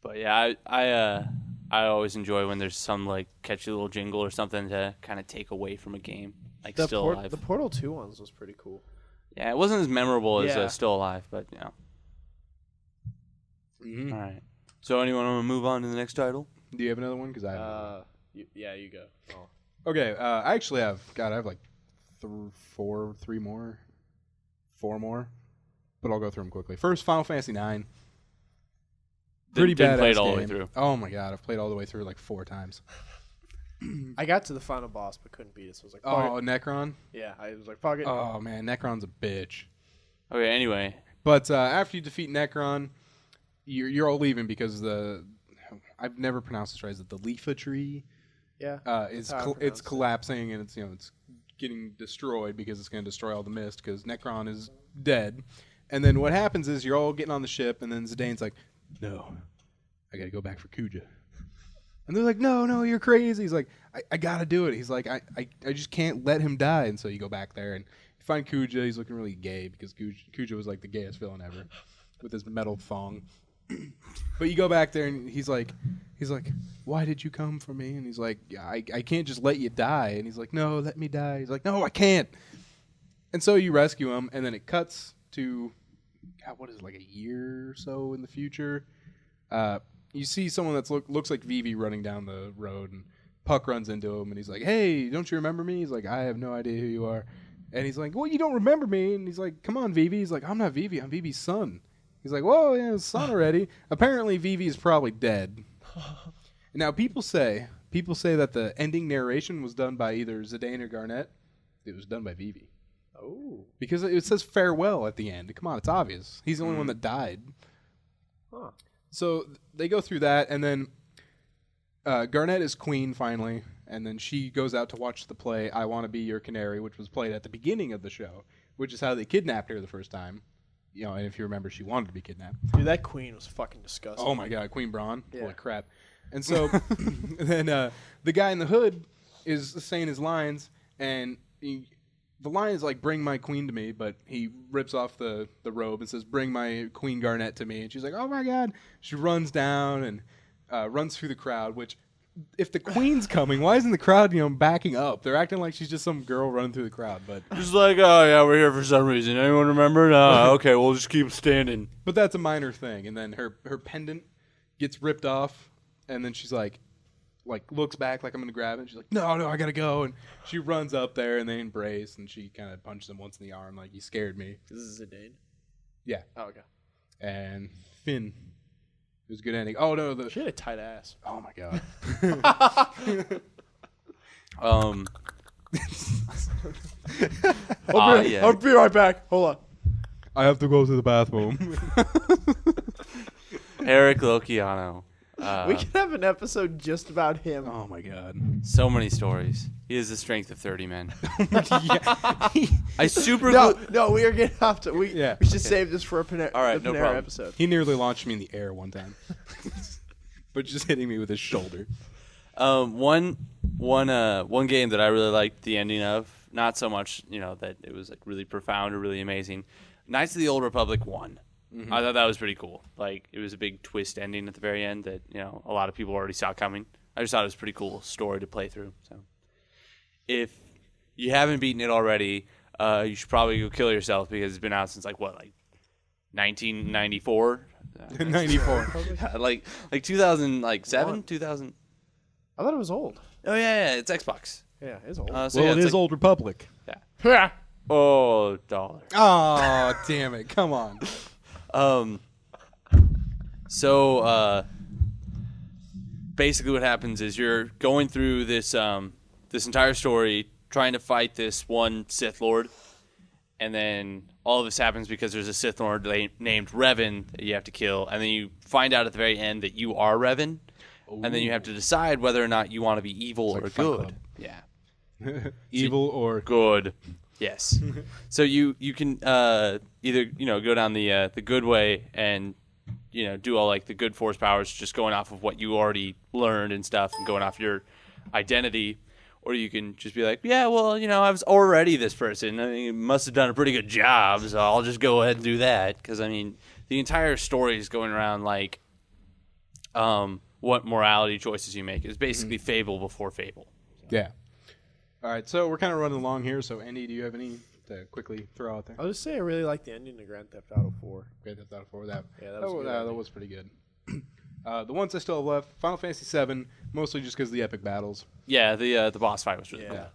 But yeah, I always enjoy when there's some like catchy little jingle or something to kind of take away from a game, like Still Alive. The Portal 2 ones was pretty cool. Yeah, it wasn't as memorable as Yeah. Still Alive, but Mm-hmm. All right. So anyone want to move on to the next title? Do you have another one? Because I have You go. Oh. Okay, I actually have. God, I have like 4 more, but I'll go through them quickly. First, Final Fantasy IX. Pretty Didn't play badass it all the way game. through. Oh my god, I've played all the way through like 4 times. I got to the final boss but couldn't beat it. So I was like, Oh, fuck it. Necron? Yeah, I was like, fuck it. Oh man, Necron's a bitch. Okay, anyway. But after you defeat Necron, you're all leaving because I've never pronounced this right. Is it the Leafa tree? Yeah. It's collapsing and it's getting destroyed because it's going to destroy all the mist because Necron is dead. And then what happens is you're all getting on the ship, and then Zidane's like, "No, I got to go back for Kuja." And they're like, "No, you're crazy." He's like, "I got to do it." He's like, I just can't let him die. And so you go back there and you find Kuja. He's looking really gay because Kuja was like the gayest villain ever with his metal thong. But you go back there and he's like, "Why did you come for me?" And he's like, I can't just let you die. And he's like, "No, let me die." He's like, "No, I can't." And so you rescue him, and then it cuts to, God, what is it, like a year or so in the future? You see someone that looks like Vivi running down the road, and Puck runs into him, and he's like, "Hey, don't you remember me?" He's like, "I have no idea who you are." And he's like, "Well, you don't remember me?" And he's like, "Come on, Vivi." He's like, "I'm not Vivi. I'm Vivi's son." He's like, "Whoa, yeah, his son already." Apparently, Vivi is probably dead. Now, people say that the ending narration was done by either Zidane or Garnet. It was done by Vivi. Oh. Because it says farewell at the end. Come on, it's obvious. He's the only one that died. Huh. So they go through that, and then Garnet is queen finally, and then she goes out to watch the play "I Want to Be Your Canary," which was played at the beginning of the show, which is how they kidnapped her the first time. And if you remember, she wanted to be kidnapped. Dude, that queen was fucking disgusting. Oh my god, Queen Braun. Yeah. Holy crap. And so then the guy in the hood is saying his lines, and the line is like, "Bring my queen to me," but he rips off the robe and says, "Bring my Queen Garnet to me." And she's like, "Oh my god." She runs down and runs through the crowd, which, if the queen's coming, why isn't the crowd, backing up? They're acting like she's just some girl running through the crowd. But Just like, oh yeah, we're here for some reason. Anyone remember? No, okay, we'll just keep standing. But that's a minor thing. And then her pendant gets ripped off, and then she's like looks back like I'm gonna grab it. And she's like, no, I gotta go. And she runs up there, and they embrace, and she kind of punches him once in the arm, like, "You scared me." This is Zidane? Yeah. Oh, okay. And Finn. It was a good ending. Oh no, She had a tight ass. oh my god. Yeah. I'll be right back. Hold on. I have to go to the bathroom. Eric Lociano. We could have an episode just about him. Oh my god. So many stories. He has the strength of 30 men. I super No, we are getting off to. We should save this for a Panera, All right, the no Panera problem. episode. He nearly launched me in the air one time. But just hitting me with his shoulder. One game that I really liked the ending of, not so much, that it was like really profound or really amazing. Knights of the Old Republic 1. Mm-hmm. I thought that was pretty cool. Like, it was a big twist ending at the very end that, a lot of people already saw coming. I just thought it was a pretty cool story to play through. So, if you haven't beaten it already, you should probably go kill yourself because it's been out since 1994. 94. like 2007, 2000. I thought it was old. Oh yeah, it's Xbox. Yeah, it's old. It is Old Republic. Yeah. Oh, dollar. Oh, damn it. Come on. So basically what happens is you're going through this this entire story trying to fight this one Sith Lord, and then all of this happens because there's a Sith Lord named Revan that you have to kill, and then you find out at the very end that you are Revan, and then you have to decide whether or not you want to be evil or Fight good. Club. Yeah. Evil or Good. Yes. So you can either go down the good way and do all like the good force powers, just going off of what you already learned and stuff, and going off your identity, or you can just be like, yeah, well, I was already this person. I mean, must have done a pretty good job, so I'll just go ahead and do that. Because the entire story is going around like what morality choices you make. It's basically Fable before Fable. So. Yeah. All right, so we're kind of running along here. So, Andy, do you have any to quickly throw out there? I'll just say I really like the ending to Grand Theft Auto 4. Grand Theft Auto 4. That was good. that was pretty good. The ones I still have left, Final Fantasy VII, mostly just because of the epic battles. Yeah, the boss fight was really cool.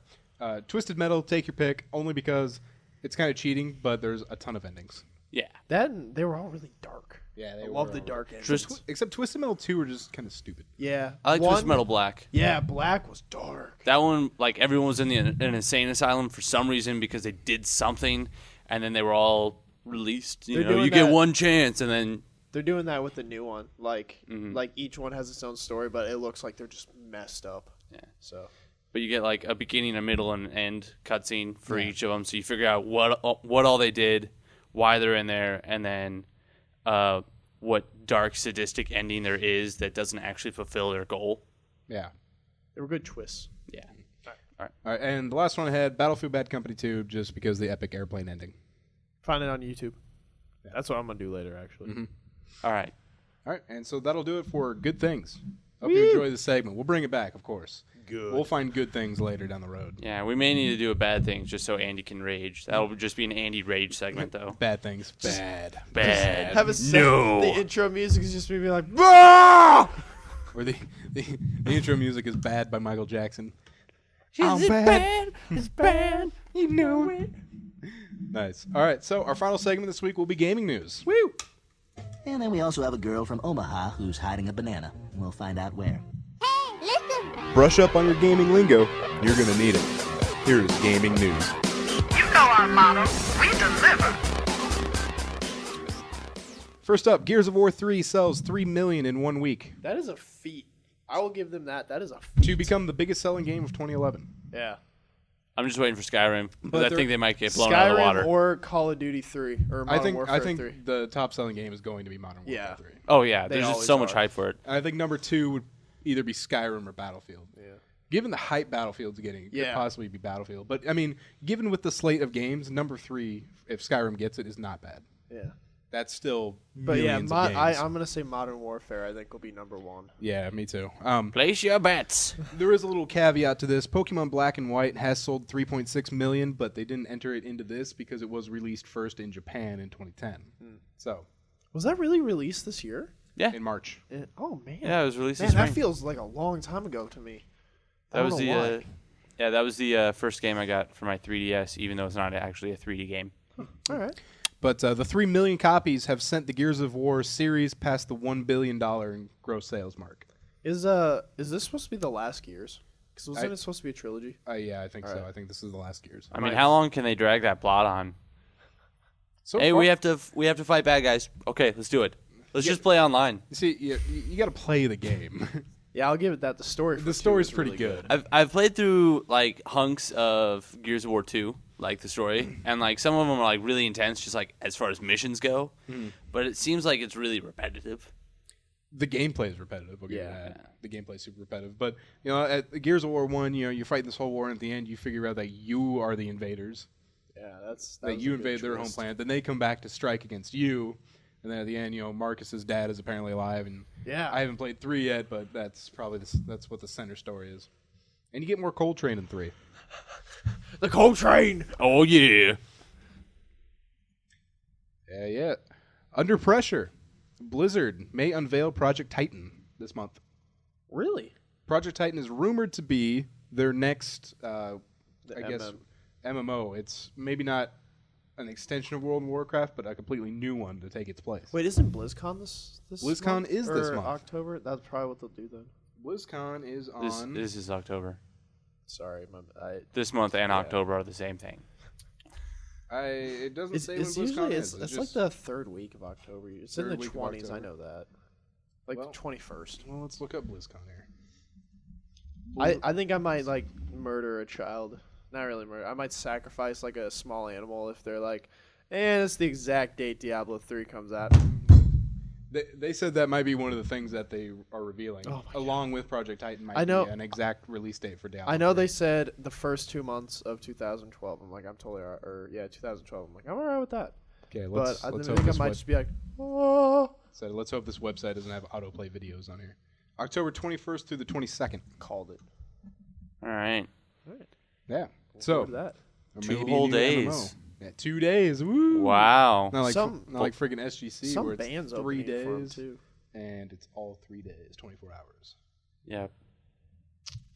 Yeah. Twisted Metal, take your pick, only because it's kind of cheating, but there's a ton of endings. Yeah. That and they were all really dark. Yeah, they I were love the dark endings. Except Twisted Metal 2 were just kind of stupid. Yeah. I like Twisted Metal Black. Yeah, Black was dark. That one, like, everyone was in an insane asylum for some reason because they did something, and then they were all released. You get one chance, and then... They're doing that with the new one. Like, like each one has its own story, but it looks like they're just messed up. Yeah. So... But you get like a beginning, a middle, and an end cutscene for each of them, so you figure out what all they did, why they're in there, and then what dark, sadistic ending there is that doesn't actually fulfill their goal. Yeah. They were good twists. Yeah. All right, and the last one I had, Battlefield Bad Company 2, just because of the epic airplane ending. Find it on YouTube. Yeah. That's what I'm going to do later, actually. All right. All right, and so that'll do it for Good Things. Hope you enjoy the segment. We'll bring it back, of course. Good. We'll find good things later down the road. Yeah, we may need to do a bad thing just so Andy can rage. That'll just be an Andy rage segment, though. Bad things. Bad. Have a The intro music is just me being like, Bah! Or the intro music is Bad by Michael Jackson. I'm bad. It's bad. You know it. Nice. All right, so our final segment this week will be gaming news. Woo! And then we also have a girl from Omaha who's hiding a banana. We'll find out where. Brush up on your gaming lingo. You're going to need it. Here's gaming news. You know our motto. We deliver. First up, Gears of War 3 sells 3 million in 1 week. that is a feat. I will give them that. That is a feat. To become the biggest selling game of 2011. Yeah. I'm just waiting for Skyrim, but I they're- think they might get blown out of the water. Skyrim or Call of Duty 3 or Modern Warfare I think 3. the top selling game is going to be Modern Warfare 3. Oh, yeah. They There's just always so much are. hype for it. I think number 2 would either be Skyrim or Battlefield. Yeah. Given the hype Battlefield's getting, it could Yeah. possibly be Battlefield. But, I mean, given with the slate of games, number 3, if Skyrim gets it, is not bad. Yeah. That's still But yeah, millions of games. I'm going to say Modern Warfare, I think, will be number 1. Yeah, me too. Place your bets. There is a little caveat to this. Pokemon Black and White has sold 3.6 million, but they didn't enter it into this because it was released first in Japan in 2010. So, Was that really released this year? Yeah. in March. Oh, man. Yeah, it was released Man, this that spring. feels like a long time ago to me. That was don't know why. that was the first game I got for my 3DS, even though it's not actually a 3D game. All right. But the 3 million copies have sent the Gears of War series past the $1 billion in gross sales mark. Is this supposed to be the last Gears? Because wasn't I- it supposed to be a trilogy? Yeah, I think so. Alright. I think this is the last Gears. I mean, how long can they drag that plot on? So Hey, far- we have to fight bad guys. Okay, let's do it. Let's just play online. You see, you got to play the game. Yeah, I'll give it that. The story. For The 2 story's is pretty really good. I've played through like hunks of Gears of War 2, like the story, and like some of them are like really intense, just like as far as missions go. But it seems like it's really repetitive. The gameplay is repetitive. We'll give you Yeah. that. The gameplay is super repetitive. But, at Gears of War 1, you're fighting this whole war, and at the end, you figure out that you are the invaders. Yeah, that That was you a good invade their home twist. planet. Then they come back to strike against you. And then at the end, Marcus's dad is apparently alive. And Yeah. I haven't played 3 yet, but that's probably that's what the center story is. And you get more Coltrane in 3. The Coltrane. Oh yeah. Yeah. Under Pressure. Blizzard may unveil Project Titan this month. Really? Project Titan is rumored to be their next, I guess, MM. MMO. It's maybe not an extension of World of Warcraft, but a completely new one to take its place. Wait, isn't BlizzCon this BlizzCon month? is this Or month. October? That's probably what they'll do then. BlizzCon is This on... this is October. Sorry, This month and October are the same thing. It doesn't It's, say when it's BlizzCon usually is. it's just- like the third week of October. It's in Third the week of 20s. I October. know that. Like Well- the 21st. Well, let's look up BlizzCon here. I think I might like murder a child. Not really murder. I might sacrifice like a small animal if they're like, it's the exact date Diablo 3 comes out. They said that might be one of the things that they are revealing, Oh my along with Project Titan. Might I know- be an exact release date for Diablo. I know 3. they said the first 2 months of 2012. I'm like, I'm totally alright. Or yeah, 2012. I'm like, I'm alright with that. Okay, But let's I hope think I this might just be like, oh, So let's hope this website doesn't have autoplay videos on here. October 21st through the 22nd. called it. All right. Yeah. Look So forward to that. or 2 maybe a whole new days. MMO. Yeah, 2 days. Woo! Wow. Not like Some- not like freaking SGC Some where it's bands 3 opening for 'em, days too. and it's all 3 days, 24 hours. Yeah.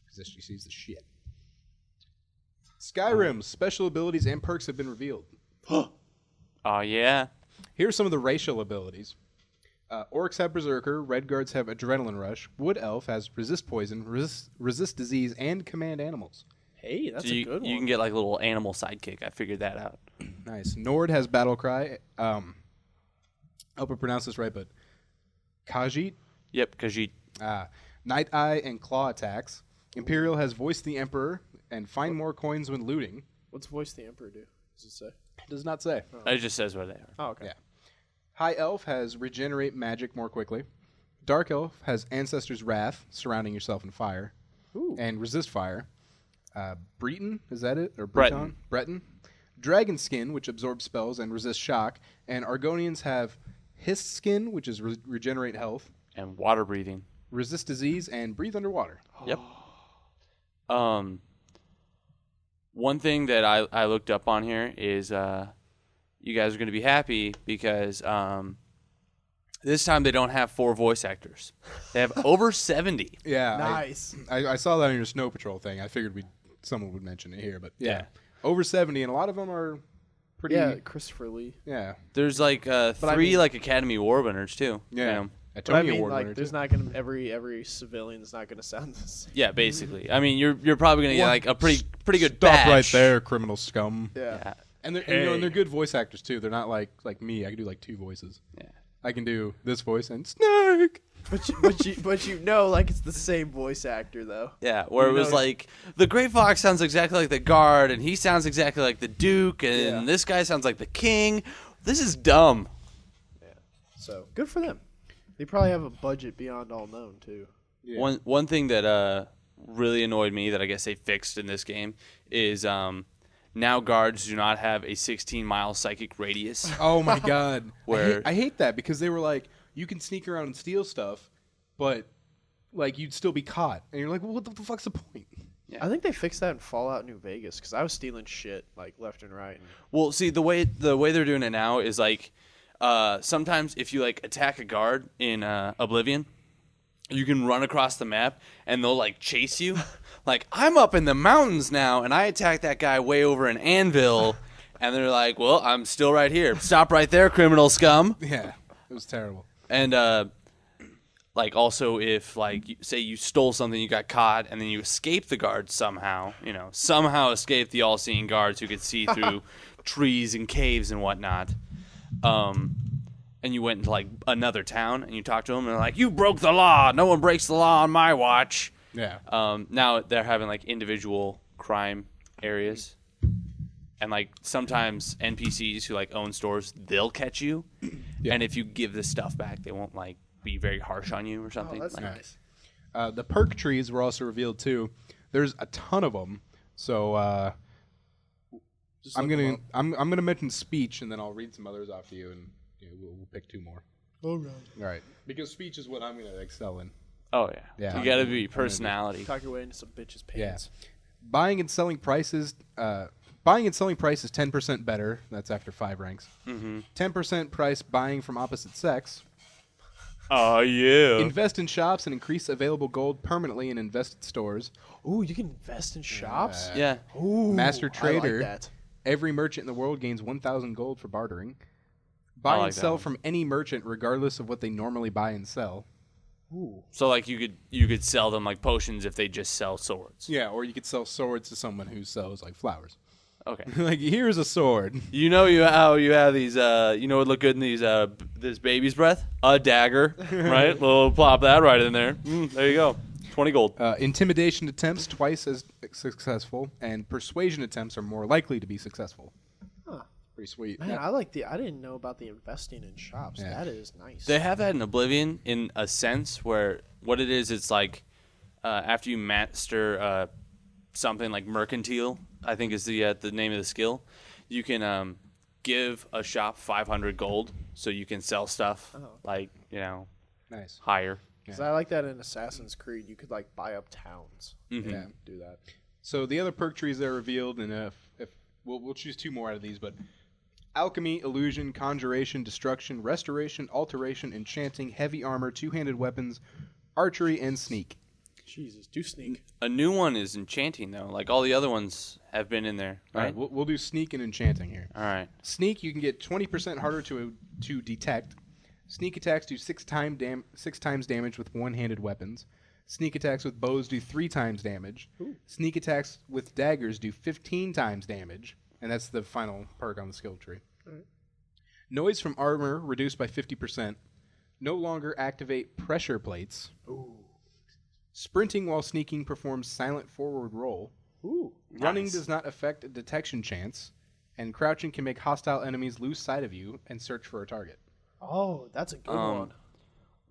Because SGC is the shit. Skyrim's special abilities and perks have been revealed. Oh yeah. Here are some of the racial abilities. Orcs have Berserker. Red Guards have Adrenaline Rush. Wood Elf has Resist Poison, resist Disease, and Command Animals. Hey, that's So a good one. You can get like a little animal sidekick. I figured that out. Nice. Nord has Battle Cry. I hope I pronounce this right, but Khajiit. Yep, Khajiit. Night Eye and Claw attacks. Imperial has Voice the Emperor and Find More Coins when looting. What's Voice the Emperor do? Does it say? It does not say. It just says where they are. Oh, okay. Yeah. High Elf has Regenerate Magic more quickly. Dark Elf has Ancestor's Wrath, surrounding yourself in fire, and Resist Fire. Breton, is that it? Or Breton. Breton. Dragon Skin, which absorbs spells and resists shock. And Argonians have Hiss Skin, which is regenerate health. And water breathing. Resist disease and breathe underwater. Yep. One thing that I looked up on here is you guys are going to be happy because this time they don't have 4 voice actors. They have over 70. Yeah. Nice. I saw that on your Snow Patrol thing. I figured someone would mention it here, but yeah. Over 70, and a lot of them are pretty... Yeah, Christopher Lee. Yeah. There's like 3 like Academy Award winners too. Yeah. You know? A But I Tony mean, Award like, winner, there's too. not gonna every civilian's not gonna sound the same. Yeah, basically. I mean, you're probably gonna get like a pretty good Stop batch. right there, criminal scum. Yeah. And they're and they're good voice actors too. They're not like me. I can do like 2 voices. Yeah. I can do this voice and Snake. But you know, like it's the same voice actor though. Yeah, where it was like the Gray Fox sounds exactly like the guard, and he sounds exactly like the Duke, and this guy sounds like the King. This is dumb. Yeah. So good for them. They probably have a budget beyond all known too. Yeah. One thing that really annoyed me that I guess they fixed in this game is now guards do not have a 16-mile psychic radius. Oh my god! Where I hate that because they were like, you can sneak around and steal stuff, but like you'd still be caught, and you're like, well, what the fuck's the point? Yeah. I think they fixed that in Fallout New Vegas because I was stealing shit like left and right. Well, see the way they're doing it now is like sometimes if you like attack a guard in Oblivion, you can run across the map and they'll like chase you. Like, I'm up in the mountains now and I attacked that guy way over in Anvil, and they're like, well, I'm still right here. Stop right there, criminal scum. Yeah, it was terrible. And like also if like say you stole something, you got caught, and then you escaped the guards somehow, somehow escaped the all-seeing guards who could see through trees and caves and whatnot. And you went into like another town and you talked to them and they're like, you broke the law. No one breaks the law on my watch. Yeah. Now they're having like individual crime areas. And like sometimes NPCs who like own stores, they'll catch you. Yeah. And if you give the stuff back, they won't like be very harsh on you or something. Oh, that's like, nice. The perk trees were also revealed too. There's a ton of them. So I'm gonna mention speech and then I'll read some others off to you and we'll pick 2 more. All right. Because speech is what I'm gonna excel in. Oh yeah. Yeah. You gotta be personality. Talk your way into some bitches' pants. Yeah. Buying and selling prices 10% better. That's after 5 ranks. 10% price buying from opposite sex. Oh yeah. Invest in shops and increase available gold permanently in invested stores. Ooh, you can invest in shops? Yeah. Ooh, Master Trader. I like that. Every merchant in the world gains 1,000 gold for bartering. Buy like and that sell one. from any merchant regardless of what they normally buy and sell. Ooh. So like you could sell them like potions if they just sell swords. Yeah, or you could sell swords to someone who sells like flowers. Okay. Like, here's a sword. How you have these what look good in these this baby's breath? A dagger, right? We'll plop that right in there. There you go. 20 gold. Intimidation attempts twice as successful, and persuasion attempts are more likely to be successful. Huh. Pretty sweet. Man, I didn't know about the investing in shops. Yeah. That is nice. They have that in Oblivion in a sense where what it is, it's like after you master something like mercantile, I think is the name of the skill, you can give a shop 500 gold so you can sell stuff nice higher. Because I like that in Assassin's Creed. You could like buy up towns. Yeah. Do that. So the other perk trees that are revealed, and if we'll choose 2 more out of these, but alchemy, illusion, conjuration, destruction, restoration, alteration, enchanting, heavy armor, 2-handed weapons, archery, and sneak. Jesus, do sneak. A new one is enchanting though. Like all the other ones have been in there, All right? right, we'll do sneak and enchanting here. All right. Sneak, you can get 20% harder to detect. Sneak attacks do 6 times damage with one-handed weapons. Sneak attacks with bows do 3 times damage. Ooh. Sneak attacks with daggers do 15 times damage, and that's the final perk on the skill tree. Right. Noise from armor reduced by 50%. No longer activate pressure plates. Ooh. Sprinting while sneaking performs silent forward roll. Ooh. Running Nice. does not affect a detection chance. And crouching can make hostile enemies lose sight of you and search for a target. Oh, that's a good one.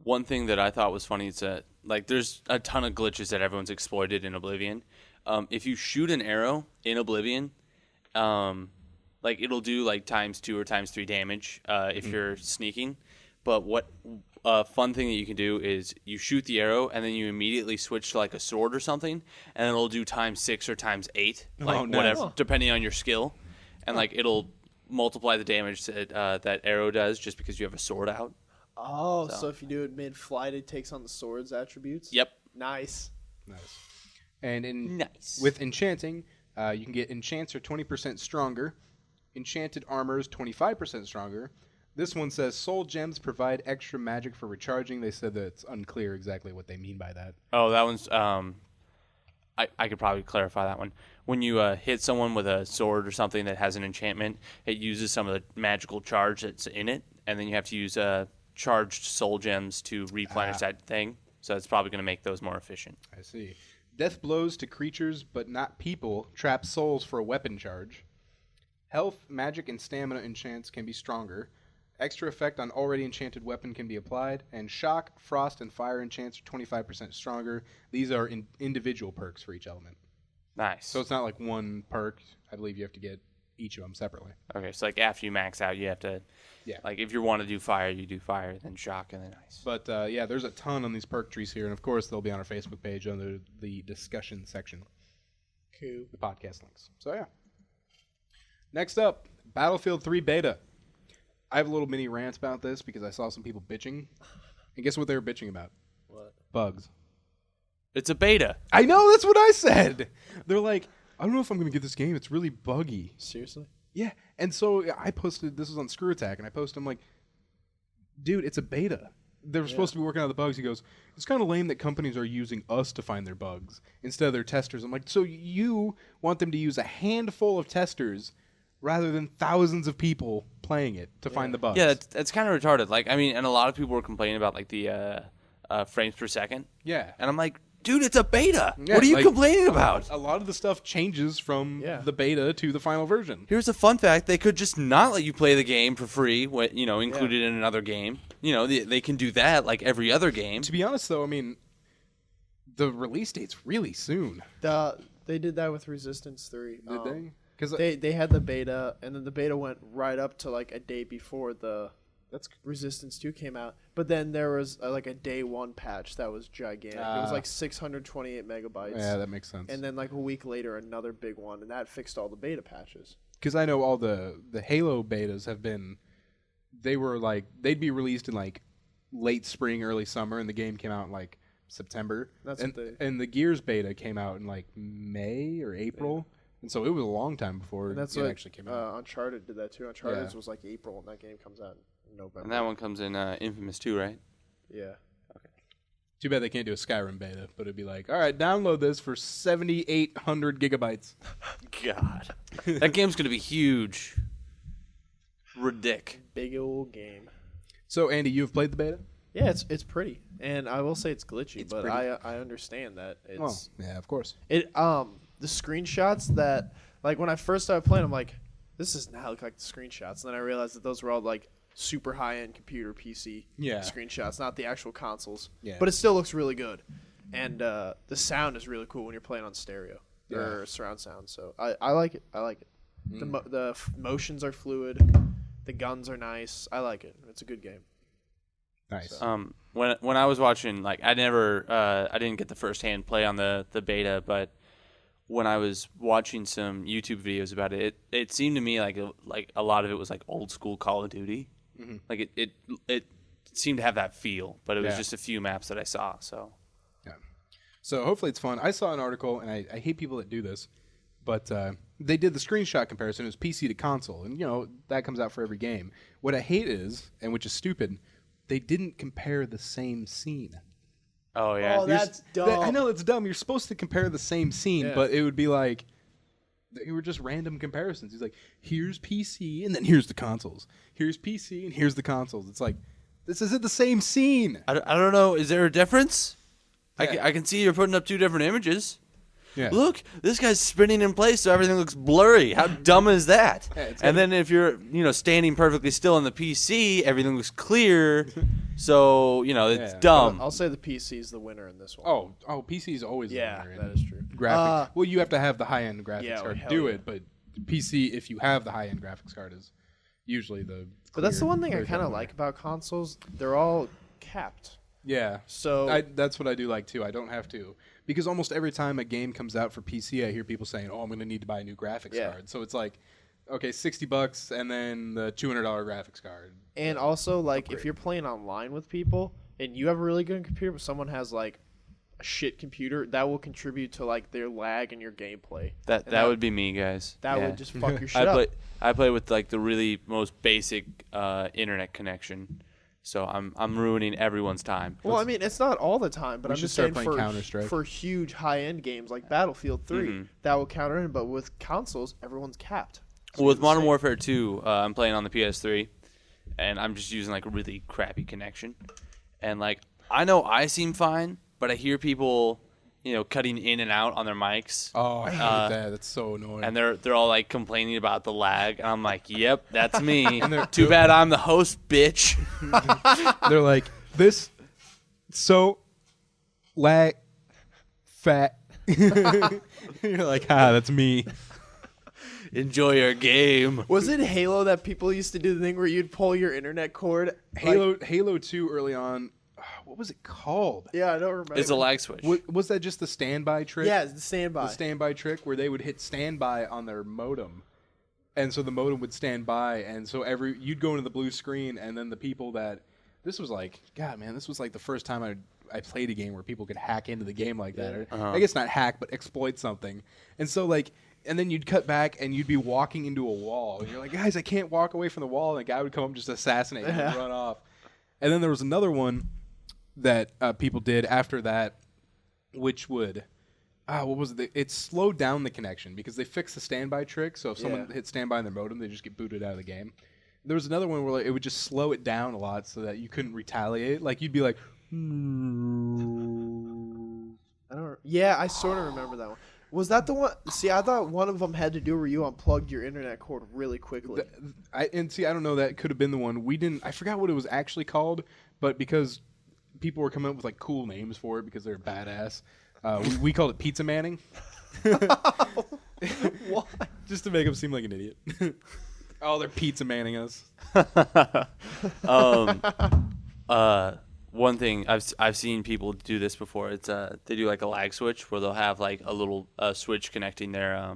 One thing that I thought was funny is that there's a ton of glitches that everyone's exploited in Oblivion. If you shoot an arrow in Oblivion, it'll do ×2 or ×3 damage if you're sneaking. But what a fun thing that you can do is you shoot the arrow and then you immediately switch to a sword or something, and it'll do ×6 or ×8, whatever, depending on your skill, and it'll multiply the damage that arrow does just because you have a sword out. Oh, so if you do it mid-flight, it takes on the sword's attributes? Yep. Nice. And with enchanting, you can get enchants are 20% stronger. Enchanted armor is 25% stronger. This one says soul gems provide extra magic for recharging. They said that it's unclear exactly what they mean by that. Oh, that one's... I could probably clarify that one. When you hit someone with a sword or something that has an enchantment, it uses some of the magical charge that's in it, and then you have to use charged soul gems to replenish that thing. So it's probably going to make those more efficient. I see. Death blows to creatures but not people trap souls for a weapon charge. Health, magic, and stamina enchants can be stronger. Extra effect on already enchanted weapon can be applied. And shock, frost, and fire enchants are 25% stronger. These are individual perks for each element. Nice. So it's not like one perk. I believe you have to get each of them separately. Okay, so after you max out, you have to... Yeah. If you want to do fire, you do fire, then shock, and then ice. But, there's a ton on these perk trees here. And, of course, they'll be on our Facebook page under the discussion section. Cool. The podcast links. So, yeah. Next up, Battlefield 3 Beta. I have a little mini rant about this because I saw some people bitching. And guess what they were bitching about? What? Bugs. It's a beta. I know, that's what I said. They're like, I don't know if I'm going to get this game. It's really buggy. Seriously? Yeah. And so I posted, this was on Screw Attack, and I posted, I'm like, dude, it's a beta. They're supposed to be working out the bugs. He goes, it's kind of lame that companies are using us to find their bugs instead of their testers. I'm like, so you want them to use a handful of testers rather than thousands of people playing it to find the bugs? Yeah, that's kind of retarded. And a lot of people were complaining about the frames per second. Yeah. And I'm like, dude, it's a beta. Yeah, what are you complaining about? A lot of the stuff changes from the beta to the final version. Here's a fun fact. They could just not let you play the game for free, included in another game. They can do that like every other game. To be honest, though, I mean, the release date's really soon. They did that with Resistance 3. Did they? Because they had the beta, and then the beta went right up to a day before Resistance 2 came out. But then there was a day one patch that was gigantic. It was 628 megabytes. Yeah, that makes sense. And then a week later, another big one, and that fixed all the beta patches. Because I know all the Halo betas have been, they'd be released in late spring, early summer, and the game came out in September. And the Gears beta came out in May or April. Yeah. And so it was a long time before it actually came out. Uncharted did that too. Uncharted was April, and that game comes out in November. And that one comes in Infamous 2, right? Yeah. Okay. Too bad they can't do a Skyrim beta, but it'd be all right, download this for 7,800 gigabytes. God. That game's going to be huge. Ridic. Big old game. So, Andy, you've played the beta? Yeah, it's pretty. And I will say it's glitchy, but I understand that it's... Well, yeah, of course. The screenshots that, when I first started playing, I'm like, this does not look like the screenshots. And then I realized that those were all, super high-end computer PC screenshots, not the actual consoles. Yeah. But it still looks really good. And the sound is really cool when you're playing on stereo or surround sound. So I like it. I like it. The motions are fluid. The guns are nice. I like it. It's a good game. Nice. So. When I was watching, I didn't get the first-hand play on the beta, but when I was watching some YouTube videos about it, it seemed to me like a lot of it was old school Call of Duty. Mm-hmm. It seemed to have that feel, but it was just a few maps that I saw. So yeah. So hopefully it's fun. I saw an article, and I hate people that do this, but they did the screenshot comparison. It was PC to console, and that comes out for every game. What I hate is, and which is stupid, they didn't compare the same scene. Oh yeah. Oh, that's dumb. I know it's dumb. You're supposed to compare the same scene, but it would be like they were just random comparisons. He's like, here's PC and then here's the consoles. Here's PC and here's the consoles. It's like, this isn't the same scene. I don't know. Is there a difference? Yeah. I can see you're putting up two different images. Yeah. Look, this guy's spinning in place so everything looks blurry. How dumb is that? Yeah, and then if you're, standing perfectly still on the PC, everything looks clear. So, it's dumb. I'll say the PC is the winner in this one. Oh, PC is always the winner. That is true. Graphics. Well, you have to have the high-end graphics card to do yeah. it, but PC, if you have the high-end graphics card, is usually the. But that's the one thing I clear kind of winner. like about consoles. They're all capped. Yeah. So that's what I do like too. I don't have to, because almost every time a game comes out for PC, I hear people saying, "Oh, I'm going to need to buy a new graphics card." So it's like, okay, $60 and then the $200 graphics card. And also, like, if you're playing online with people and you have a really good computer, but someone has like a shit computer, that will contribute to like their lag in your gameplay. That would be me, guys. That would just fuck your shit up. I play with like the really most basic internet connection. So I'm ruining everyone's time. Well, I mean, it's not all the time, but I'm just saying Counter-Strike. for huge high-end games like Battlefield 3, that will counter in. But with consoles, everyone's capped. Well, with Modern Warfare 2, I'm playing on the PS3, and I'm just using like a really crappy connection. And like, I know I seem fine, but I hear people, cutting in and out on their mics. Oh, I hate that. That's so annoying. And they're all like complaining about the lag, and I'm like, "Yep, that's me." Too bad I'm the host, bitch. They're like, this so lag fat. You're like, that's me. Enjoy your game. Was it Halo that people used to do the thing where you'd pull your internet cord? Halo 2 early on. What was it called? Yeah, I don't remember. It's a lag switch. Was that just the standby trick? Yeah, it's the standby. The standby trick where they would hit standby on their modem. And so the modem would stand by, and so you'd go into the blue screen, and then the people this was like, God, man, this was like the first time I played a game where people could hack into the game like that. I guess not hack, but exploit something. And so like, and then you'd cut back, and you'd be walking into a wall, and you're like, guys, I can't walk away from the wall, and the guy would come up and just assassinate you and run off. And then there was another one that people did after that, which would, what was it? It slowed down the connection because they fixed the standby trick. So if someone hit standby on their modem, they just get booted out of the game. There was another one where like, it would just slow it down a lot so that you couldn't retaliate. Like you'd be like, I sort of remember that one. Was that the one? See, I thought one of them had to do where you unplugged your internet cord really quickly. I don't know. That could have been the one. We didn't. I forgot what it was actually called, but because people were coming up with like cool names for it because they're badass. We called it Pizza Manning. Why? Just to make him seem like an idiot. Oh, they're Pizza Manning us. One thing I've seen people do this before. It's they do like a lag switch where they'll have like a little switch connecting their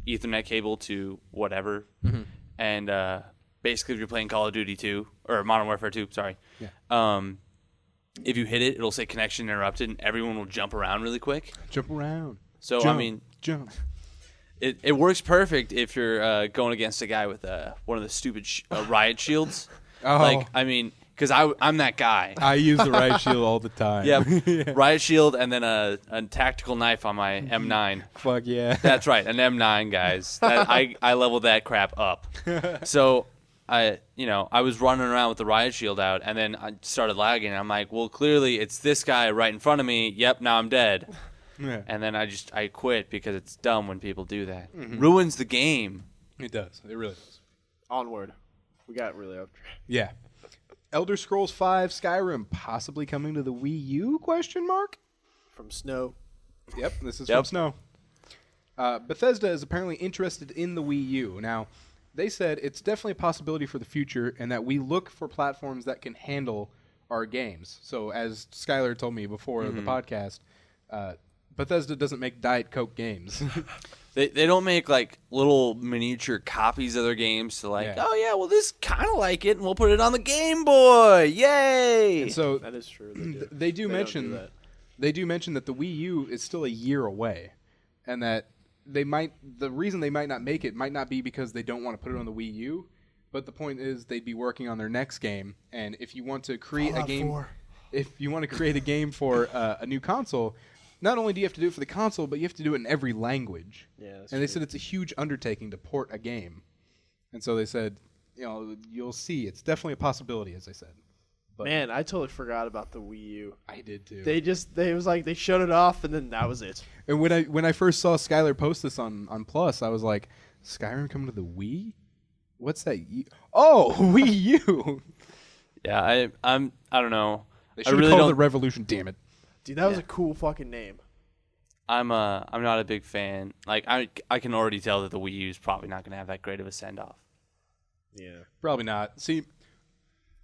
Ethernet cable to whatever, and basically if you're playing Call of Duty 2 or Modern Warfare 2, sorry, if you hit it, it'll say connection interrupted, and everyone will jump around really quick. Jump around. So jump. It works perfect if you're going against a guy with one of the stupid riot shields. Oh. Because I'm that guy. I use the riot shield all the time. Yeah, riot shield and then a tactical knife on my M9. Fuck yeah. That's right, an M9, guys. I leveled that crap up. So I was running around with the riot shield out, and then I started lagging. And I'm like, well, clearly it's this guy right in front of me. Yep, now I'm dead. Yeah. And then I quit because it's dumb when people do that. Ruins the game. It does. It really does. Onward. We got really up. Yeah. Elder Scrolls V Skyrim possibly coming to the Wii U? From Snow. Yep, this is from Snow. Bethesda is apparently interested in the Wii U. Now, they said it's definitely a possibility for the future and that we look for platforms that can handle our games. So as Skylar told me before the podcast, Bethesda doesn't make Diet Coke games. They don't make like little miniature copies of their games to this kind of like it, and we'll put it on the Game Boy. Yay! And so that is true. They do mention that the Wii U is still a year away, and that the reason they might not make it might not be because they don't want to put it on the Wii U, But the point is, they'd be working on their next game, and if you want to create a game, for a new console, not only do you have to do it for the console, but you have to do it in every language. Yeah, and they said it's a huge undertaking to port a game, and so they said, you'll see, it's definitely a possibility, as I said. But man, I totally forgot about the Wii U. I did too. They shut it off, and then that was it. And when I first saw Skylar post this on Plus, I was like, Skyrim coming to the Wii? What's that? Oh, Wii U. Yeah, I don't know. They should have called it Revolution. Damn it, dude, that was a cool fucking name. I'm not a big fan. Like I can already tell that the Wii U is probably not going to have that great of a send off. Yeah, probably not. See,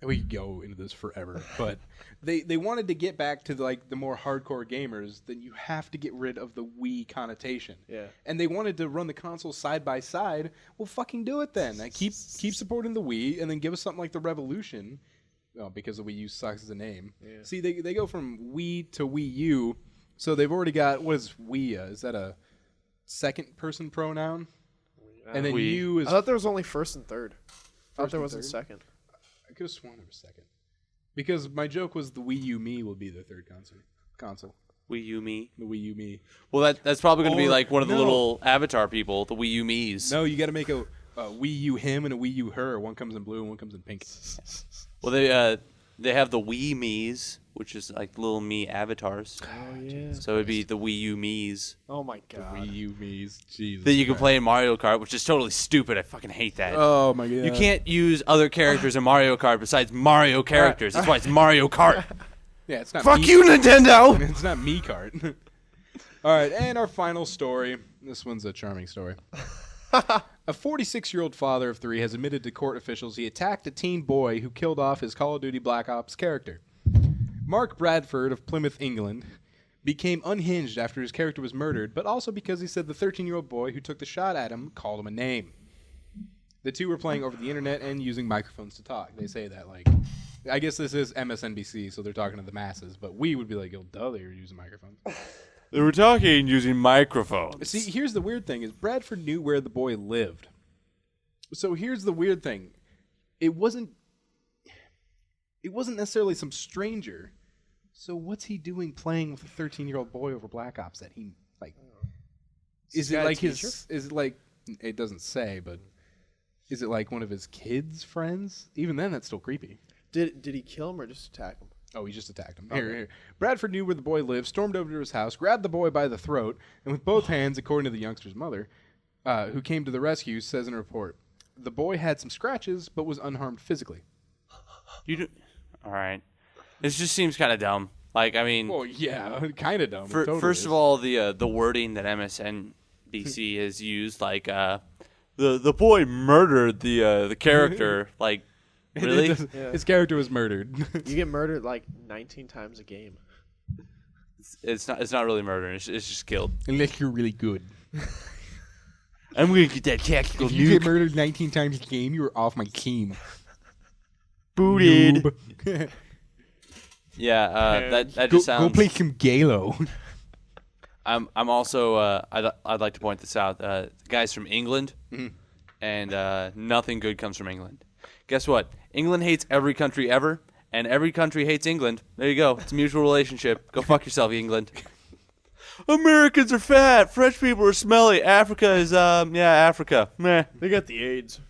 we could go into this forever, but they wanted to get back to like the more hardcore gamers. Then you have to get rid of the Wii connotation. Yeah, and they wanted to run the consoles side by side. Well, fucking do it then. Keep supporting the Wii, and then give us something like the Revolution. Oh, because the Wii U sucks as a name. Yeah. See, they go from Wii to Wii U, so they've already got, what is Wii? Is that a second-person pronoun? And then Wii. U is... I thought there was only first and third. I thought there wasn't second. I could have sworn there was second. Because my joke was the Wii U Me will be the third console. Wii U Me? The Wii U Me. Well, that's probably going to be like one of the little avatar people, the Wii U Me's. No, you got to make a Wii U Him and a Wii U Her. One comes in blue and one comes in pink. Well, they have the Wii Me's, which is like little me avatars. Oh yeah. So it'd be the Wii U Me's. Oh my god. The Wii U Me's. Jesus. That you can play in Mario Kart, which is totally stupid. I fucking hate that. Oh my god. You can't use other characters in Mario Kart besides Mario characters. That's why it's Mario Kart. Yeah, it's not. Fuck you, Nintendo. It's not me Kart. All right, and our final story. This one's a charming story. A 46-year-old father of 3 has admitted to court officials he attacked a teen boy who killed off his Call of Duty Black Ops character. Mark Bradford of Plymouth, England, became unhinged after his character was murdered, but also because he said the 13-year-old boy who took the shot at him called him a name. The two were playing over the internet and using microphones to talk. They say that, like, I guess this is MSNBC, so they're talking to the masses, but we would be like, oh, duh, they were using microphones. They were talking using microphones. See, here's the weird thing, is Bradford knew where the boy lived. So here's the weird thing. It wasn't necessarily some stranger. So what's he doing playing with a 13-year-old boy over Black Ops that he, like... Is it like his... Is it like... It doesn't say, but... Is it like one of his kids' friends? Even then, that's still creepy. Did he kill him or just attack him? Oh, he just attacked him. Okay. Here. Bradford knew where the boy lived, stormed over to his house, grabbed the boy by the throat, and with both hands, according to the youngster's mother, who came to the rescue, says in a report, the boy had some scratches, but was unharmed physically. All right. This just seems kind of dumb. Like, I mean... Well, yeah, kind of dumb. First of all, the wording that MSNBC has used, like, the boy murdered the character, like... Really? His character was murdered. You get murdered like 19 times a game. It's not really murder. It's just killed. Unless you're really good. I'm gonna get that tactical nuke. If you get murdered 19 times a game, you're off my team. Booted. Yeah, that just sounds. Go play some Galo. I'm also. I'd like to point this out. The guy's from England, and nothing good comes from England. Guess what? England hates every country ever, and every country hates England. There you go. It's a mutual relationship. Go fuck yourself, England. Americans are fat. French people are smelly. Africa is, Africa. Meh. They got the AIDS.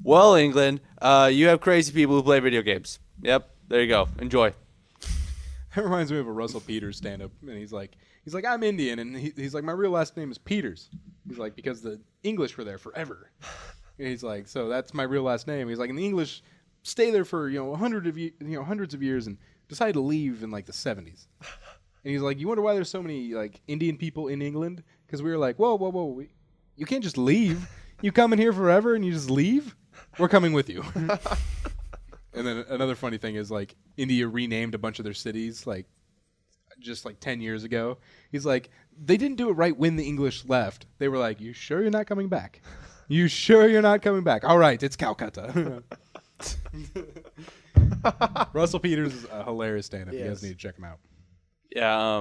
Well, England, you have crazy people who play video games. Yep. There you go. Enjoy. That reminds me of a Russell Peters stand-up, and he's like, I'm Indian, and he's like, my real last name is Peters. He's like, because the English were there forever. He's like, so that's my real last name. He's like, and the English stay there for hundreds of years and decide to leave in like the 70s. And he's like, you wonder why there's so many like Indian people in England? Because we were like, whoa, you can't just leave. You come in here forever and you just leave. We're coming with you. And then another funny thing is like India renamed a bunch of their cities like just like 10 years ago. He's like, they didn't do it right when the English left. They were like, you sure you're not coming back? You sure you're not coming back? All right, it's Calcutta. Russell Peters is a hilarious stand-up. Yes. You guys need to check him out. Yeah,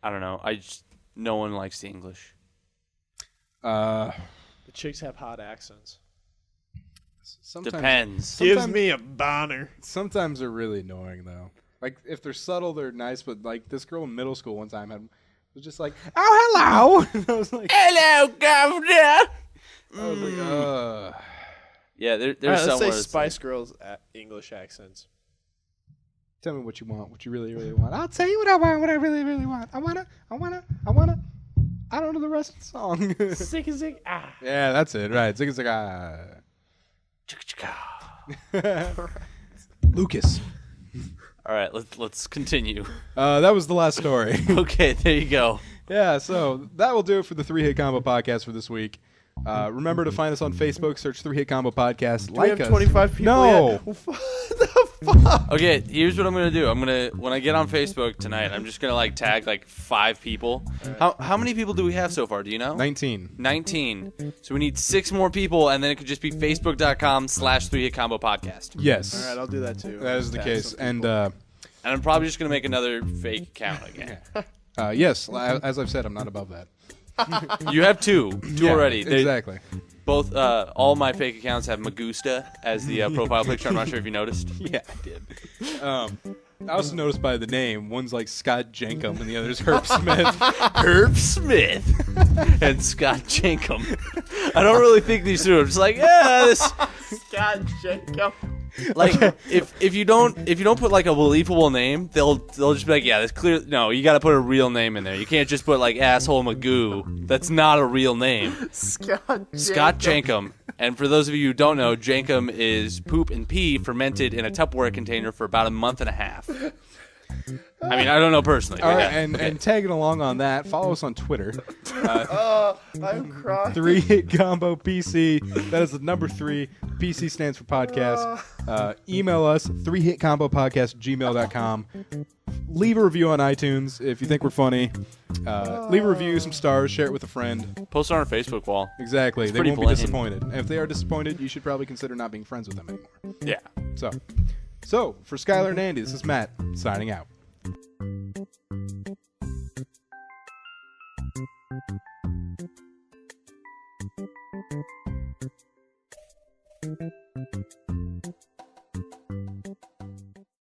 I don't know. No one likes the English. The chicks have hot accents. Depends. Gives me a boner. Sometimes they're really annoying though. Like if they're subtle, they're nice. But like this girl in middle school one time was just like, "Oh, hello." And I was like, "Hello, governor." I was like, Yeah, there's let's somewhere. say Spice Girls English accents. Tell me what you want, what you really, really want. I'll tell you what I want, what I really, really want. I wanna. I don't know the rest of the song. Zig ah. Yeah, that's it. Right, zig zig ah. Lucas. All right, let's continue. That was the last story. Okay, there you go. Yeah, so that will do it for the 3 Hit Combo Podcast for this week. Remember to find us on Facebook. Search 3 Hit Combo Podcast. Do we have 25 people No. yet? What the fuck? Okay, here's what I'm gonna do. When I get on Facebook tonight, I'm just gonna tag 5 people. How many people do we have so far? Do you know? 19. 19. So we need 6 more people, and then it could just be facebook.com/3 Hit Combo Podcast. Yes. All right, I'll do that too. That is the case. And I'm probably just gonna make another fake account again. yes, as I've said, I'm not above that. You have two already. Exactly. Both, all my fake accounts have Magusta as the profile picture. I'm not sure if you noticed. Yeah, I did. I also noticed by the name, one's like Scott Jenkum and the other's Herb Smith. Herb Smith and Scott Jenkum. I don't really think these two. I'm just this Scott Jacob. if you don't put a believable name, they'll just be that's clear. No, you got to put a real name in there. You can't just put asshole Magoo. That's not a real name. Scott Jenkum. And for those of you who don't know, Jenkum is poop and pee fermented in a Tupperware container for about a month and a half. I mean, I don't know personally. All right, and tagging along on that, follow us on Twitter. I'm crying. 3 Hit Combo PC. That is the number 3. PC stands for podcast. Email us 3hitcombopodcast@gmail.com. Leave a review on iTunes if you think we're funny. Leave a review, some stars, share it with a friend. Post it on our Facebook wall. Exactly. They won't be disappointed. And if they are disappointed, you should probably consider not being friends with them anymore. Yeah. So for Skylar and Andy, this is Matt signing out.